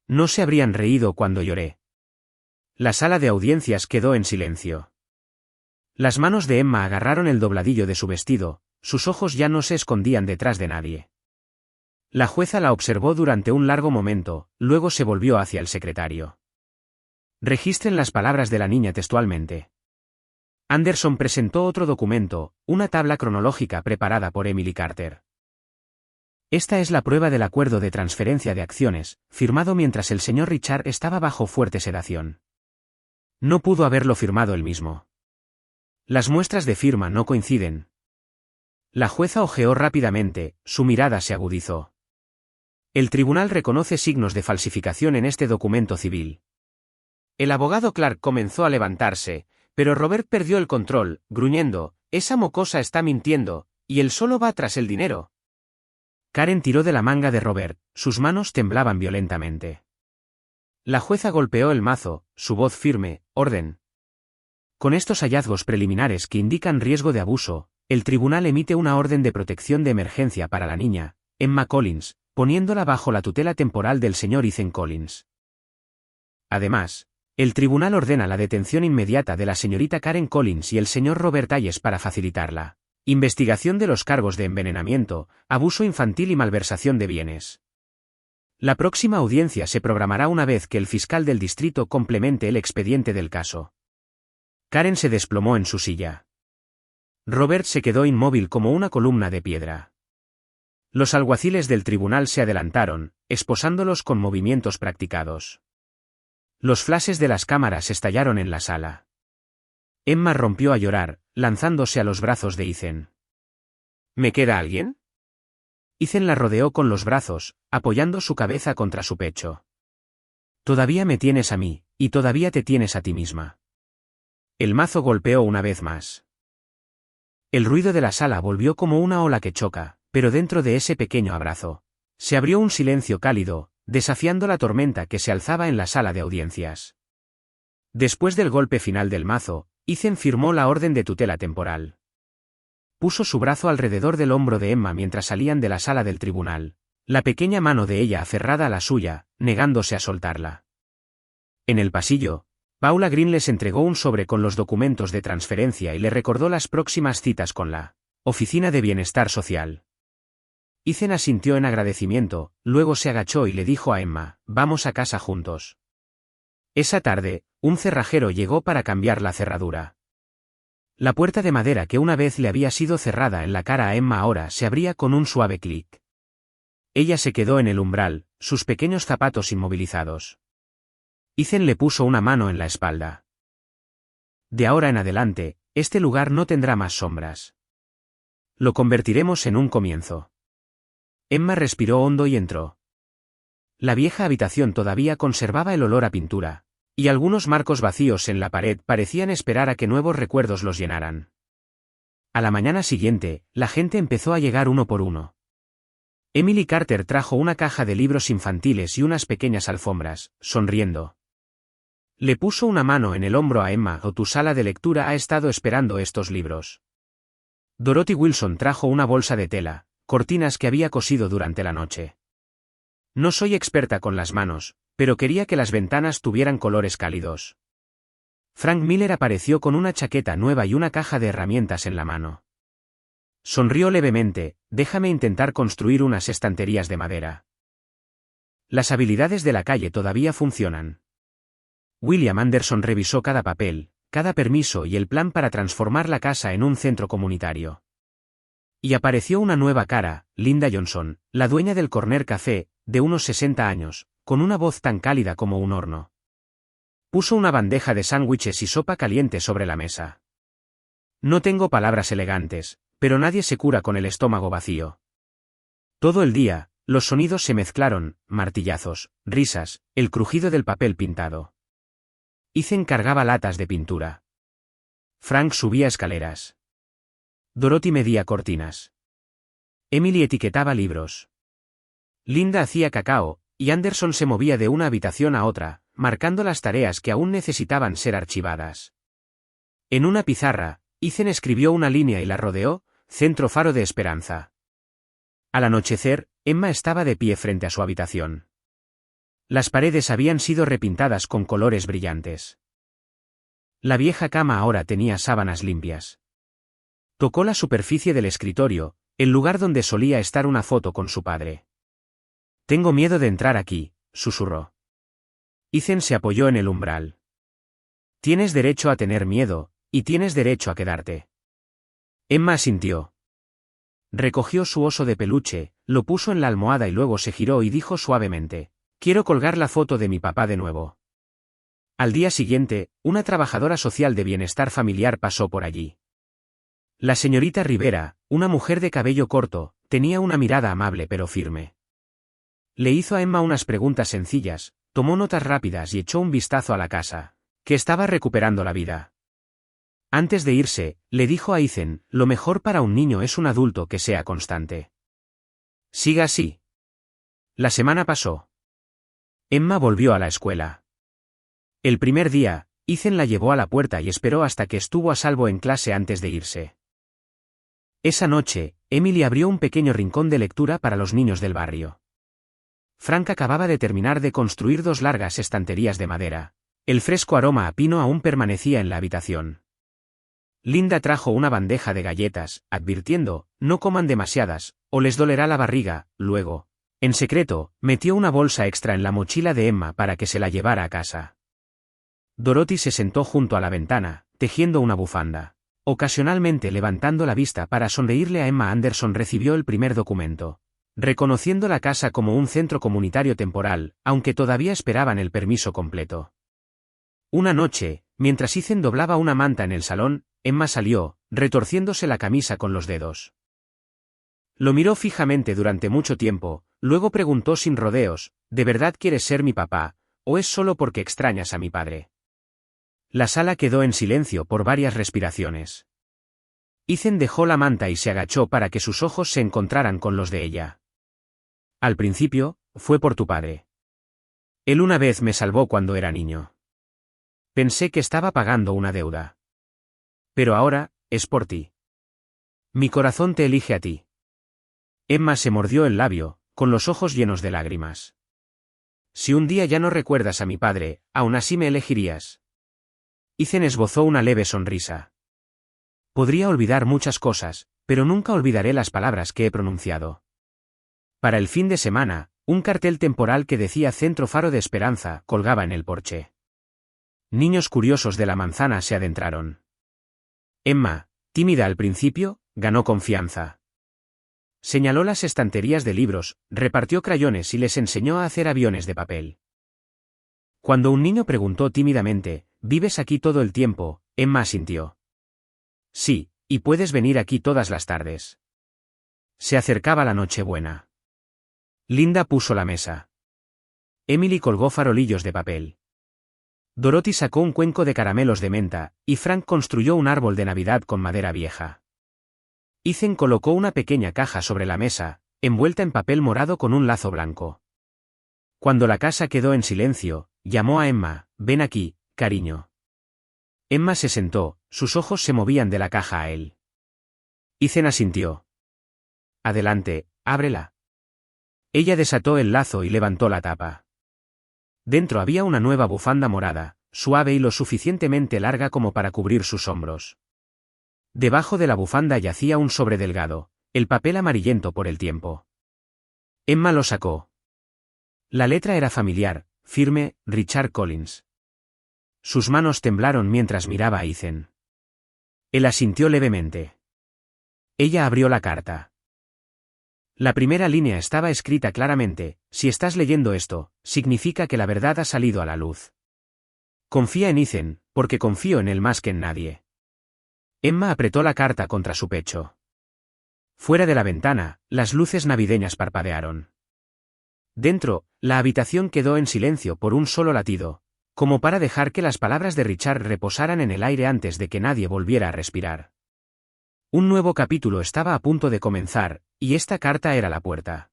No se habrían reído cuando lloré. La sala de audiencias quedó en silencio. Las manos de Emma agarraron el dobladillo de su vestido, sus ojos ya no se escondían detrás de nadie. La jueza la observó durante un largo momento, luego se volvió hacia el secretario. Registren las palabras de la niña textualmente. Anderson presentó otro documento, una tabla cronológica preparada por Emily Carter. Esta es la prueba del acuerdo de transferencia de acciones, firmado mientras el señor Richard estaba bajo fuerte sedación. No pudo haberlo firmado él mismo. Las muestras de firma no coinciden. La jueza hojeó rápidamente, su mirada se agudizó. El tribunal reconoce signos de falsificación en este documento civil. El abogado Clark comenzó a levantarse, pero Robert perdió el control, gruñendo, esa mocosa está mintiendo, y él solo va tras el dinero. Karen tiró de la manga de Robert, sus manos temblaban violentamente. La jueza golpeó el mazo, su voz firme, orden. Con estos hallazgos preliminares que indican riesgo de abuso, el tribunal emite una orden de protección de emergencia para la niña, Emma Collins, poniéndola bajo la tutela temporal del señor Ethan Collins. Además, el tribunal ordena la detención inmediata de la señorita Karen Collins y el señor Robert Hayes para facilitarla. Investigación de los cargos de envenenamiento, abuso infantil y malversación de bienes. La próxima audiencia se programará una vez que el fiscal del distrito complemente el expediente del caso. Karen se desplomó en su silla. Robert se quedó inmóvil como una columna de piedra. Los alguaciles del tribunal se adelantaron, esposándolos con movimientos practicados. Los flashes de las cámaras estallaron en la sala. Emma rompió a llorar, lanzándose a los brazos de Ethan. ¿Me queda alguien? Ethan la rodeó con los brazos, apoyando su cabeza contra su pecho. Todavía me tienes a mí, y todavía te tienes a ti misma. El mazo golpeó una vez más. El ruido de la sala volvió como una ola que choca, pero dentro de ese pequeño abrazo, se abrió un silencio cálido, desafiando la tormenta que se alzaba en la sala de audiencias. Después del golpe final del mazo, Ethan firmó la orden de tutela temporal. Puso su brazo alrededor del hombro de Emma mientras salían de la sala del tribunal, la pequeña mano de ella aferrada a la suya, negándose a soltarla. En el pasillo, Paula Green les entregó un sobre con los documentos de transferencia y le recordó las próximas citas con la Oficina de Bienestar Social. Ethan asintió en agradecimiento, luego se agachó y le dijo a Emma, vamos a casa juntos. Esa tarde, un cerrajero llegó para cambiar la cerradura. La puerta de madera que una vez le había sido cerrada en la cara a Emma ahora se abría con un suave clic. Ella se quedó en el umbral, sus pequeños zapatos inmovilizados. Ethan le puso una mano en la espalda. De ahora en adelante, este lugar no tendrá más sombras. Lo convertiremos en un comienzo. Emma respiró hondo y entró. La vieja habitación todavía conservaba el olor a pintura, y algunos marcos vacíos en la pared parecían esperar a que nuevos recuerdos los llenaran. A la mañana siguiente, la gente empezó a llegar uno por uno. Emily Carter trajo una caja de libros infantiles y unas pequeñas alfombras, sonriendo. Le puso una mano en el hombro a Emma. Tu sala de lectura ha estado esperando estos libros. Dorothy Wilson trajo una bolsa de tela, cortinas que había cosido durante la noche. No soy experta con las manos, pero quería que las ventanas tuvieran colores cálidos. Frank Miller apareció con una chaqueta nueva y una caja de herramientas en la mano. Sonrió levemente. Déjame intentar construir unas estanterías de madera. Las habilidades de la calle todavía funcionan. William Anderson revisó cada papel, cada permiso y el plan para transformar la casa en un centro comunitario. Y apareció una nueva cara, Linda Johnson, la dueña del Corner Café, de unos 60 años, con una voz tan cálida como un horno. Puso una bandeja de sándwiches y sopa caliente sobre la mesa. No tengo palabras elegantes, pero nadie se cura con el estómago vacío. Todo el día, los sonidos se mezclaron, martillazos, risas, el crujido del papel pintado. Ethan cargaba latas de pintura. Frank subía escaleras. Dorothy medía cortinas. Emily etiquetaba libros. Linda hacía cacao, y Anderson se movía de una habitación a otra, marcando las tareas que aún necesitaban ser archivadas. En una pizarra, Ethan escribió una línea y la rodeó, Centro Faro de Esperanza. Al anochecer, Emma estaba de pie frente a su habitación. Las paredes habían sido repintadas con colores brillantes. La vieja cama ahora tenía sábanas limpias. Tocó la superficie del escritorio, el lugar donde solía estar una foto con su padre. Tengo miedo de entrar aquí, susurró. Ethan se apoyó en el umbral. Tienes derecho a tener miedo, y tienes derecho a quedarte. Emma asintió. Recogió su oso de peluche, lo puso en la almohada y luego se giró y dijo suavemente: quiero colgar la foto de mi papá de nuevo. Al día siguiente, una trabajadora social de bienestar familiar pasó por allí. La señorita Rivera, una mujer de cabello corto, tenía una mirada amable pero firme. Le hizo a Emma unas preguntas sencillas, tomó notas rápidas y echó un vistazo a la casa, que estaba recuperando la vida. Antes de irse, le dijo a Ethan: lo mejor para un niño es un adulto que sea constante. Siga así. La semana pasó. Emma volvió a la escuela. El primer día, Ethan la llevó a la puerta y esperó hasta que estuvo a salvo en clase antes de irse. Esa noche, Emily abrió un pequeño rincón de lectura para los niños del barrio. Frank acababa de terminar de construir 2 largas estanterías de madera. El fresco aroma a pino aún permanecía en la habitación. Linda trajo una bandeja de galletas, advirtiendo: no coman demasiadas, o les dolerá la barriga. Luego, en secreto, metió una bolsa extra en la mochila de Emma para que se la llevara a casa. Dorothy se sentó junto a la ventana, tejiendo una bufanda. Ocasionalmente levantando la vista para sonreírle a Emma. Anderson recibió el primer documento, reconociendo la casa como un centro comunitario temporal, aunque todavía esperaban el permiso completo. Una noche, mientras Ethan doblaba una manta en el salón, Emma salió, retorciéndose la camisa con los dedos. Lo miró fijamente durante mucho tiempo, luego preguntó sin rodeos: ¿de verdad quieres ser mi papá, o es solo porque extrañas a mi padre? La sala quedó en silencio por varias respiraciones. Ethan dejó la manta y se agachó para que sus ojos se encontraran con los de ella. Al principio, fue por tu padre. Él una vez me salvó cuando era niño. Pensé que estaba pagando una deuda. Pero ahora, es por ti. Mi corazón te elige a ti. Emma se mordió el labio, con los ojos llenos de lágrimas. Si un día ya no recuerdas a mi padre, aún así me elegirías. Ethan esbozó una leve sonrisa. Podría olvidar muchas cosas, pero nunca olvidaré las palabras que he pronunciado. Para el fin de semana, un cartel temporal que decía Centro Faro de Esperanza colgaba en el porche. Niños curiosos de la manzana se adentraron. Emma, tímida al principio, ganó confianza. Señaló las estanterías de libros, repartió crayones y les enseñó a hacer aviones de papel. Cuando un niño preguntó tímidamente, ¿vives aquí todo el tiempo?, Emma asintió. Sí, y puedes venir aquí todas las tardes. Se acercaba la Nochebuena. Linda puso la mesa. Emily colgó farolillos de papel. Dorothy sacó un cuenco de caramelos de menta, y Frank construyó un árbol de Navidad con madera vieja. Ethan colocó una pequeña caja sobre la mesa, envuelta en papel morado con un lazo blanco. Cuando la casa quedó en silencio, llamó a Emma, «Ven aquí, cariño». Emma se sentó, sus ojos se movían de la caja a él. Ethan asintió. «Adelante, ábrela». Ella desató el lazo y levantó la tapa. Dentro había una nueva bufanda morada, suave y lo suficientemente larga como para cubrir sus hombros. Debajo de la bufanda yacía un sobre delgado, el papel amarillento por el tiempo. Emma lo sacó. La letra era familiar, firme, Richard Collins. Sus manos temblaron mientras miraba a Ethan. Él asintió levemente. Ella abrió la carta. La primera línea estaba escrita claramente: «Si estás leyendo esto, significa que la verdad ha salido a la luz. Confía en Ethan, porque confío en él más que en nadie». Emma apretó la carta contra su pecho. Fuera de la ventana, las luces navideñas parpadearon. Dentro, la habitación quedó en silencio por un solo latido, como para dejar que las palabras de Richard reposaran en el aire antes de que nadie volviera a respirar. Un nuevo capítulo estaba a punto de comenzar, y esta carta era la puerta.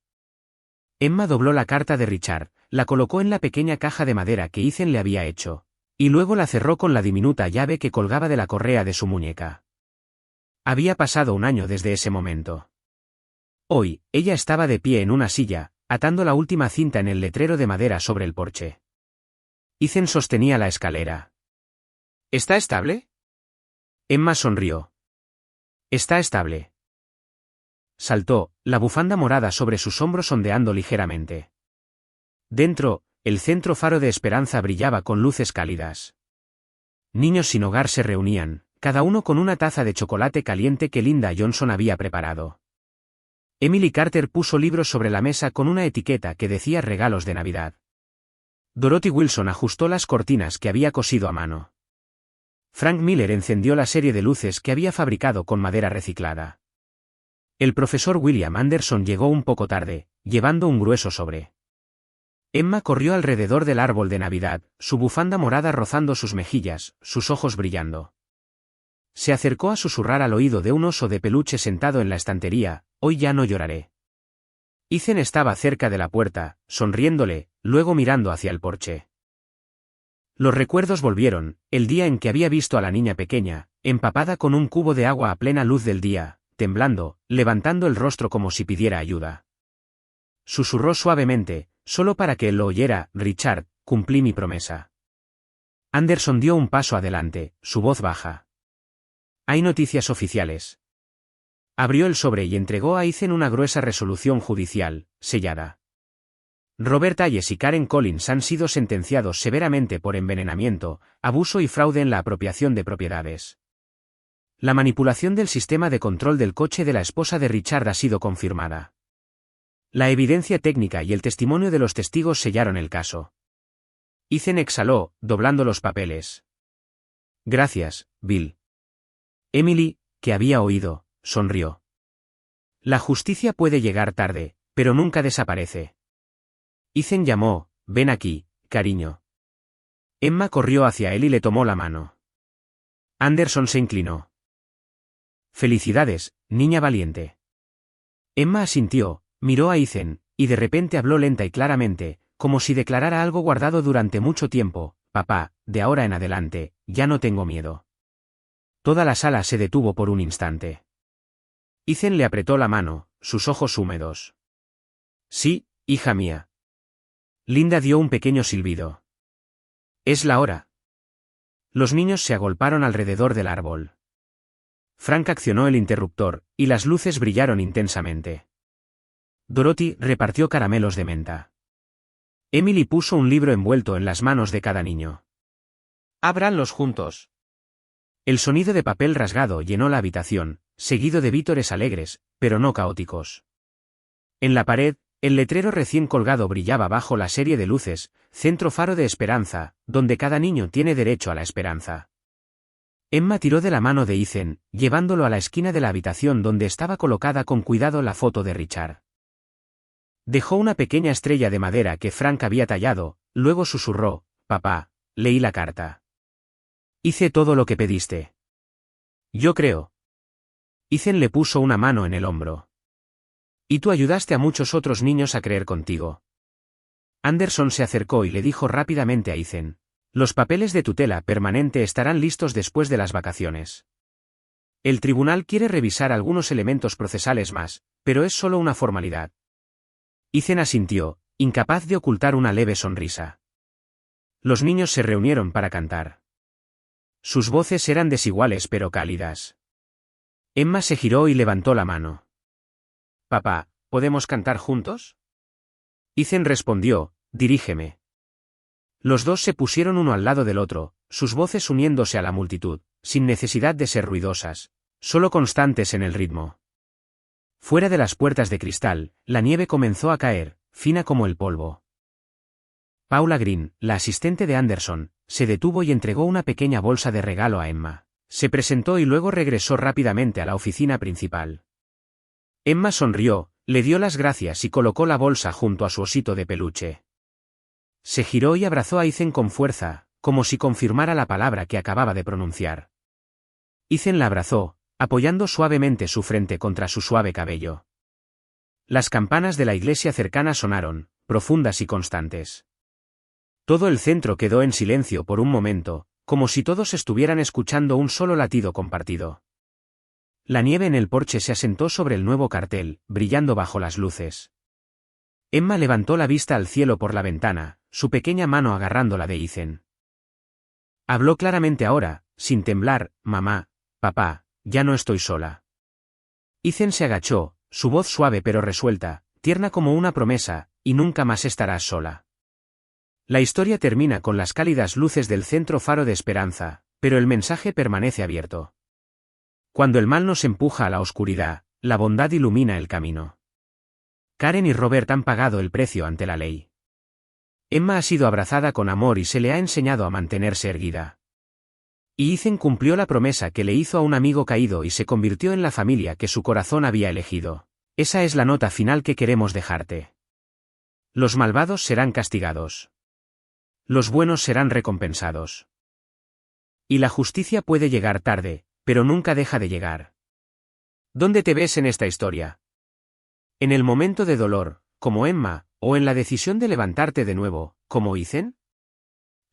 Emma dobló la carta de Richard, la colocó en la pequeña caja de madera que Ethan le había hecho, y luego la cerró con la diminuta llave que colgaba de la correa de su muñeca. Había pasado un año desde ese momento. Hoy, ella estaba de pie en una silla, atando la última cinta en el letrero de madera sobre el porche. Ethan sostenía la escalera. ¿Está estable?, Emma sonrió. «Está estable». Saltó, la bufanda morada sobre sus hombros ondeando ligeramente. Dentro, el centro faro de esperanza brillaba con luces cálidas. Niños sin hogar se reunían, cada uno con una taza de chocolate caliente que Linda Johnson había preparado. Emily Carter puso libros sobre la mesa con una etiqueta que decía «Regalos de Navidad». Dorothy Wilson ajustó las cortinas que había cosido a mano. Frank Miller encendió la serie de luces que había fabricado con madera reciclada. El profesor William Anderson llegó un poco tarde, llevando un grueso sobre. Emma corrió alrededor del árbol de Navidad, su bufanda morada rozando sus mejillas, sus ojos brillando. Se acercó a susurrar al oído de un oso de peluche sentado en la estantería: «Hoy ya no lloraré». Ethan estaba cerca de la puerta, sonriéndole, luego mirando hacia el porche. Los recuerdos volvieron, el día en que había visto a la niña pequeña, empapada con un cubo de agua a plena luz del día, temblando, levantando el rostro como si pidiera ayuda. Susurró suavemente, solo para que él lo oyera: «Richard, cumplí mi promesa». Anderson dio un paso adelante, su voz baja. «Hay noticias oficiales». Abrió el sobre y entregó a Ethan una gruesa resolución judicial, sellada. Robert Hayes y Karen Collins han sido sentenciados severamente por envenenamiento, abuso y fraude en la apropiación de propiedades. La manipulación del sistema de control del coche de la esposa de Richard ha sido confirmada. La evidencia técnica y el testimonio de los testigos sellaron el caso. Ethan exhaló, doblando los papeles. «Gracias, Bill». Emily, que había oído, sonrió. La justicia puede llegar tarde, pero nunca desaparece. Ethan llamó: «Ven aquí, cariño». Emma corrió hacia él y le tomó la mano. Anderson se inclinó. «Felicidades, niña valiente». Emma asintió, miró a Ethan, y de repente habló lenta y claramente, como si declarara algo guardado durante mucho tiempo: «Papá, de ahora en adelante, ya no tengo miedo». Toda la sala se detuvo por un instante. Ethan le apretó la mano, sus ojos húmedos. «Sí, hija mía». Linda dio un pequeño silbido. «Es la hora». Los niños se agolparon alrededor del árbol. Frank accionó el interruptor, y las luces brillaron intensamente. Dorothy repartió caramelos de menta. Emily puso un libro envuelto en las manos de cada niño. «Ábranlos juntos». El sonido de papel rasgado llenó la habitación, seguido de vítores alegres, pero no caóticos. En la pared, el letrero recién colgado brillaba bajo la serie de luces, Centro Faro de Esperanza, donde cada niño tiene derecho a la esperanza. Emma tiró de la mano de Ethan, llevándolo a la esquina de la habitación donde estaba colocada con cuidado la foto de Richard. Dejó una pequeña estrella de madera que Frank había tallado, luego susurró, «Papá, leí la carta. Hice todo lo que pediste. Yo creo». Ethan le puso una mano en el hombro. «Y tú ayudaste a muchos otros niños a creer contigo». Anderson se acercó y le dijo rápidamente a Ethan, «Los papeles de tutela permanente estarán listos después de las vacaciones. El tribunal quiere revisar algunos elementos procesales más, pero es solo una formalidad». Ethan asintió, incapaz de ocultar una leve sonrisa. Los niños se reunieron para cantar. Sus voces eran desiguales pero cálidas. Emma se giró y levantó la mano. «Papá, ¿podemos cantar juntos?» Ethan respondió, «Dirígeme». Los dos se pusieron uno al lado del otro, sus voces uniéndose a la multitud, sin necesidad de ser ruidosas, solo constantes en el ritmo. Fuera de las puertas de cristal, la nieve comenzó a caer, fina como el polvo. Paula Green, la asistente de Anderson, se detuvo y entregó una pequeña bolsa de regalo a Emma. Se presentó y luego regresó rápidamente a la oficina principal. Emma sonrió, le dio las gracias y colocó la bolsa junto a su osito de peluche. Se giró y abrazó a Ethan con fuerza, como si confirmara la palabra que acababa de pronunciar. Ethan la abrazó, apoyando suavemente su frente contra su suave cabello. Las campanas de la iglesia cercana sonaron, profundas y constantes. Todo el centro quedó en silencio por un momento, como si todos estuvieran escuchando un solo latido compartido. La nieve en el porche se asentó sobre el nuevo cartel, brillando bajo las luces. Emma levantó la vista al cielo por la ventana, su pequeña mano agarrándola de Ethan. Habló claramente ahora, sin temblar, «Mamá, papá, ya no estoy sola». Ethan se agachó, su voz suave pero resuelta, tierna como una promesa, «y nunca más estarás sola». La historia termina con las cálidas luces del Centro Faro de Esperanza, pero el mensaje permanece abierto. Cuando el mal nos empuja a la oscuridad, la bondad ilumina el camino. Karen y Robert han pagado el precio ante la ley. Emma ha sido abrazada con amor y se le ha enseñado a mantenerse erguida. Y Ethan cumplió la promesa que le hizo a un amigo caído y se convirtió en la familia que su corazón había elegido. Esa es la nota final que queremos dejarte. Los malvados serán castigados. Los buenos serán recompensados. Y la justicia puede llegar tarde, pero nunca deja de llegar. ¿Dónde te ves en esta historia? ¿En el momento de dolor, como Emma, o en la decisión de levantarte de nuevo, como Ethan?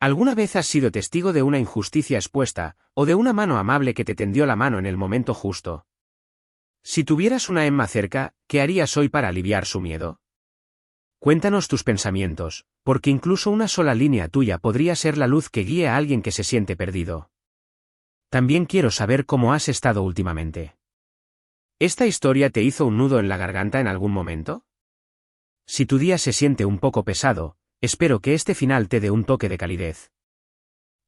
¿Alguna vez has sido testigo de una injusticia expuesta, o de una mano amable que te tendió la mano en el momento justo? Si tuvieras una Emma cerca, ¿qué harías hoy para aliviar su miedo? Cuéntanos tus pensamientos, porque incluso una sola línea tuya podría ser la luz que guíe a alguien que se siente perdido. También quiero saber cómo has estado últimamente. ¿Esta historia te hizo un nudo en la garganta en algún momento? Si tu día se siente un poco pesado, espero que este final te dé un toque de calidez.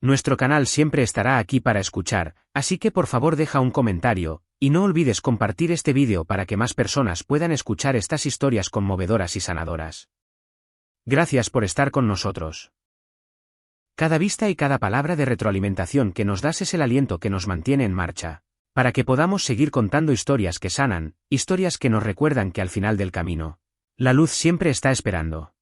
Nuestro canal siempre estará aquí para escuchar, así que por favor deja un comentario, y no olvides compartir este vídeo para que más personas puedan escuchar estas historias conmovedoras y sanadoras. Gracias por estar con nosotros. Cada vista y cada palabra de retroalimentación que nos das es el aliento que nos mantiene en marcha, para que podamos seguir contando historias que sanan, historias que nos recuerdan que al final del camino, la luz siempre está esperando.